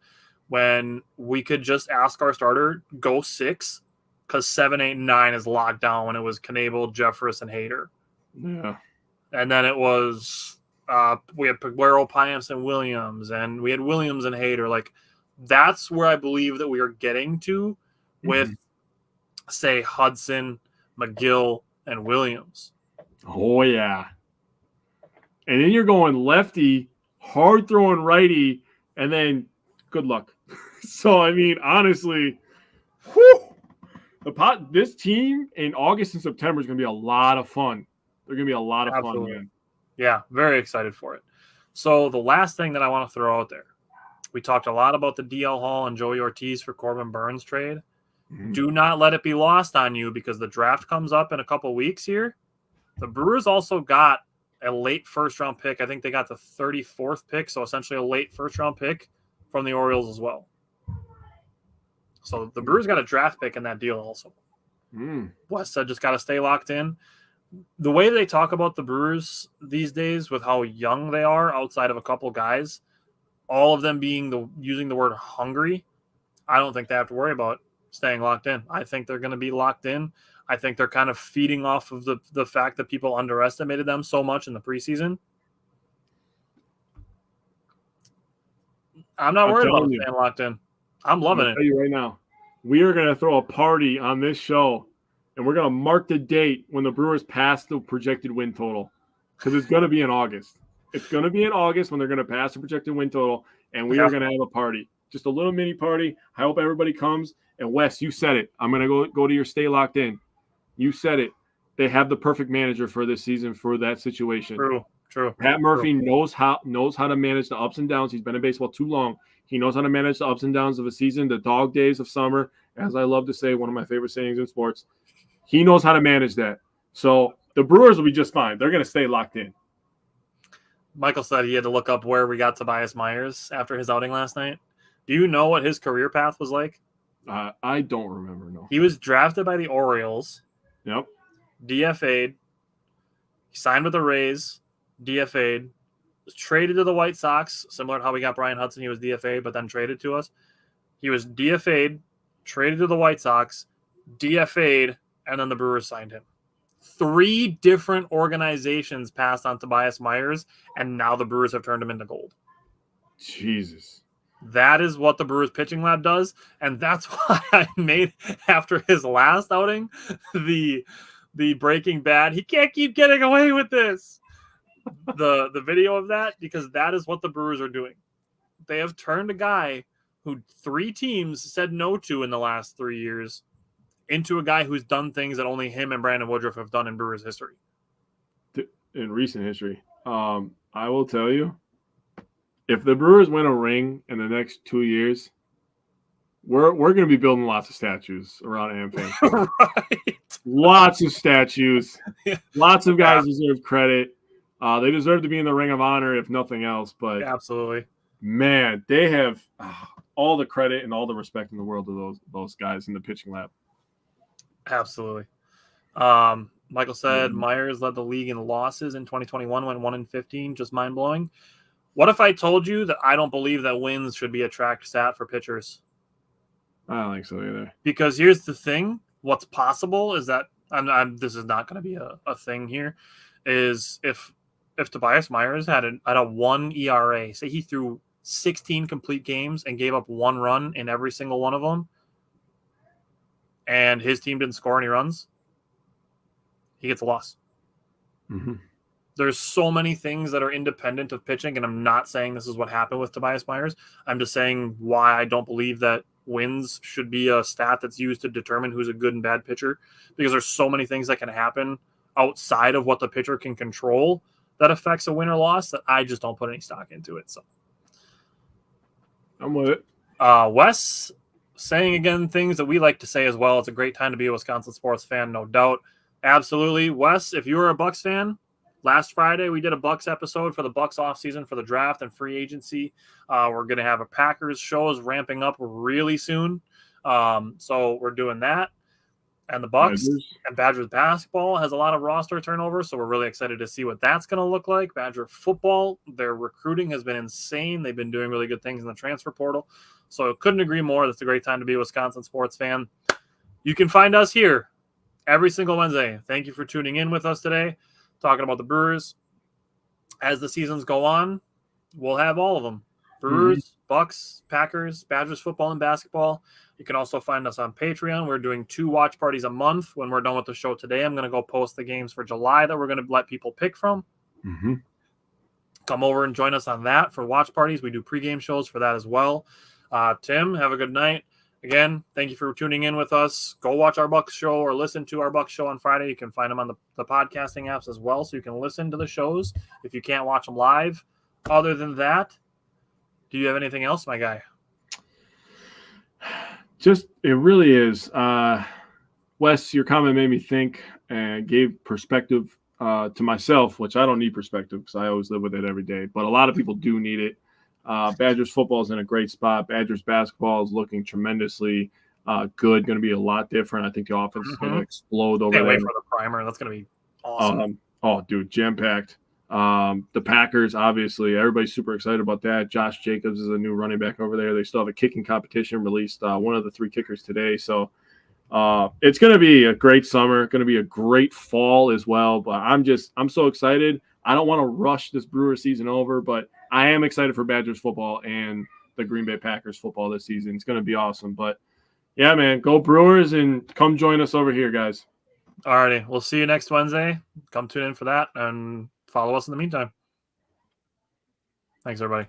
when we could just ask our starter, go 6, because 7, 8, and 9 is locked down when it was Knebel, Jeffress, and Hader. Yeah. And then it was we had Peguero, Payamps, and Williams, and we had Williams and Hader. Like that's where I believe that we are getting to with, say, Hudson, McGill, and Williams. Oh, yeah. And then you're going lefty, hard throwing righty, and then good luck. So, I mean, honestly, this team in August and September is going to be a lot of fun. They're going to be a lot of fun, man. Yeah, very excited for it. So the last thing that I want to throw out there, we talked a lot about the DL Hall and Joey Ortiz for Corbin Burns trade. Do not let it be lost on you because the draft comes up in a couple weeks here. The Brewers also got a late first-round pick. I think they got the 34th pick, so essentially a late first-round pick from the Orioles as well. So the Brewers got a draft pick in that deal also. West said just got to stay locked in. The way they talk about the Brewers these days with how young they are outside of a couple guys, all of them being using the word hungry, I don't think they have to worry about staying locked in. I think they're going to be locked in. I think they're kind of feeding off of the fact that people underestimated them so much in the preseason. I'm not worried about staying locked in. I'm loving it. I'll tell you right now, we are going to throw a party on this show, and we're going to mark the date when the Brewers pass the projected win total because it's going to be in August. It's going to be in August when they're going to pass the projected win total, and we are going to have a party. Just a little mini party. I hope everybody comes. And Wes, you said it. I'm going to go to your stay locked in. You said it. They have the perfect manager for this season for that situation. True. Pat Murphy knows how to manage the ups and downs. He's been in baseball too long. He knows how to manage the ups and downs of a season, the dog days of summer, as I love to say, one of my favorite sayings in sports. He knows how to manage that. So the Brewers will be just fine. They're going to stay locked in. Michael said he had to look up where we got Tobias Myers after his outing last night. Do you know what his career path was like? I don't remember, no. He was drafted by the Orioles. Yep. DFA'd. He signed with the Rays. DFA'd. Was traded to the White Sox, similar to how we got Brian Hudson. He was DFA'd, but then traded to us. He was DFA'd, traded to the White Sox, DFA'd, and then the Brewers signed him. 3 different organizations passed on Tobias Myers, and now the Brewers have turned him into gold. Jesus. That is what the Brewers pitching lab does, and that's why I made, after his last outing, the Breaking Bad, he can't keep getting away with this, the video of that, because that is what the Brewers are doing. They have turned a guy who 3 teams said no to in the last 3 years into a guy who's done things that only him and Brandon Woodruff have done in Brewers history. In recent history. I will tell you, if the Brewers win a ring in the next 2 years, we're going to be building lots of statues around AmFam. Right. Lots of statues. Lots of guys deserve credit. They deserve to be in the Ring of Honor, if nothing else. But absolutely, man, they have all the credit and all the respect in the world to those guys in the pitching lab. Absolutely. Michael said Myers led the league in losses in 2021, went 1-15, just mind blowing. What if I told you that I don't believe that wins should be a tracked stat for pitchers? I don't think so either. Because here's the thing: what's possible is that this is not going to be a thing here. Is if Tobias Myers had a 1 ERA, say he threw 16 complete games and gave up 1 run in every single one of them, and his team didn't score any runs, he gets a loss. Mm-hmm. There's so many things that are independent of pitching, and I'm not saying this is what happened with Tobias Myers. I'm just saying why I don't believe that wins should be a stat that's used to determine who's a good and bad pitcher, because there's so many things that can happen outside of what the pitcher can control that affects a win or loss that I just don't put any stock into it. So I'm with it. Wes saying again things that we like to say as well. It's a great time to be a Wisconsin sports fan, no doubt. Absolutely. Wes, if you were a Bucks fan, last Friday we did a Bucks episode for the Bucks offseason for the draft and free agency. We're going to have a Packers shows ramping up really soon. So we're doing that. And the Bucks and Badgers basketball has a lot of roster turnover, so we're really excited to see what that's going to look like. Badger football, their recruiting has been insane. They've been doing really good things in the transfer portal. So couldn't agree more. That's a great time to be a Wisconsin sports fan. You can find us here every single Wednesday. Thank you for tuning in with us today, talking about the Brewers. As the seasons go on, we'll have all of them. Brewers, Bucks, Packers, Badgers football and basketball. You can also find us on Patreon. We're doing 2 watch parties a month. When we're done with the show today, I'm going to go post the games for July that we're going to let people pick from. Mm-hmm. Come over and join us on that for watch parties. We do pregame shows for that as well. Tim, have a good night. Again, thank you for tuning in with us. Go watch our Bucks show or listen to our Bucks show on Friday. You can find them on the podcasting apps as well, so you can listen to the shows if you can't watch them live. Other than that, do you have anything else, my guy? Just, it really is. Wes, your comment made me think and gave perspective to myself, which I don't need perspective because I always live with it every day. But a lot of people do need it. Badgers football is in a great spot. Badgers basketball is looking tremendously good. Going to be a lot different. I think the offense is going to explode over there. Wait for the primer. That's going to be awesome. Dude, jam-packed. The Packers, obviously, everybody's super excited about that. Josh Jacobs is a new running back over there. They still have a kicking competition, released one of the 3 kickers today. So it's going to be a great summer, going to be a great fall as well. But I'm so excited. I don't want to rush this Brewer season over, but I am excited for Badgers football and the Green Bay Packers football this season. It's going to be awesome. But yeah, man, go Brewers and come join us over here, guys. All righty. We'll see you next Wednesday. Come tune in for that and follow us in the meantime. Thanks, everybody.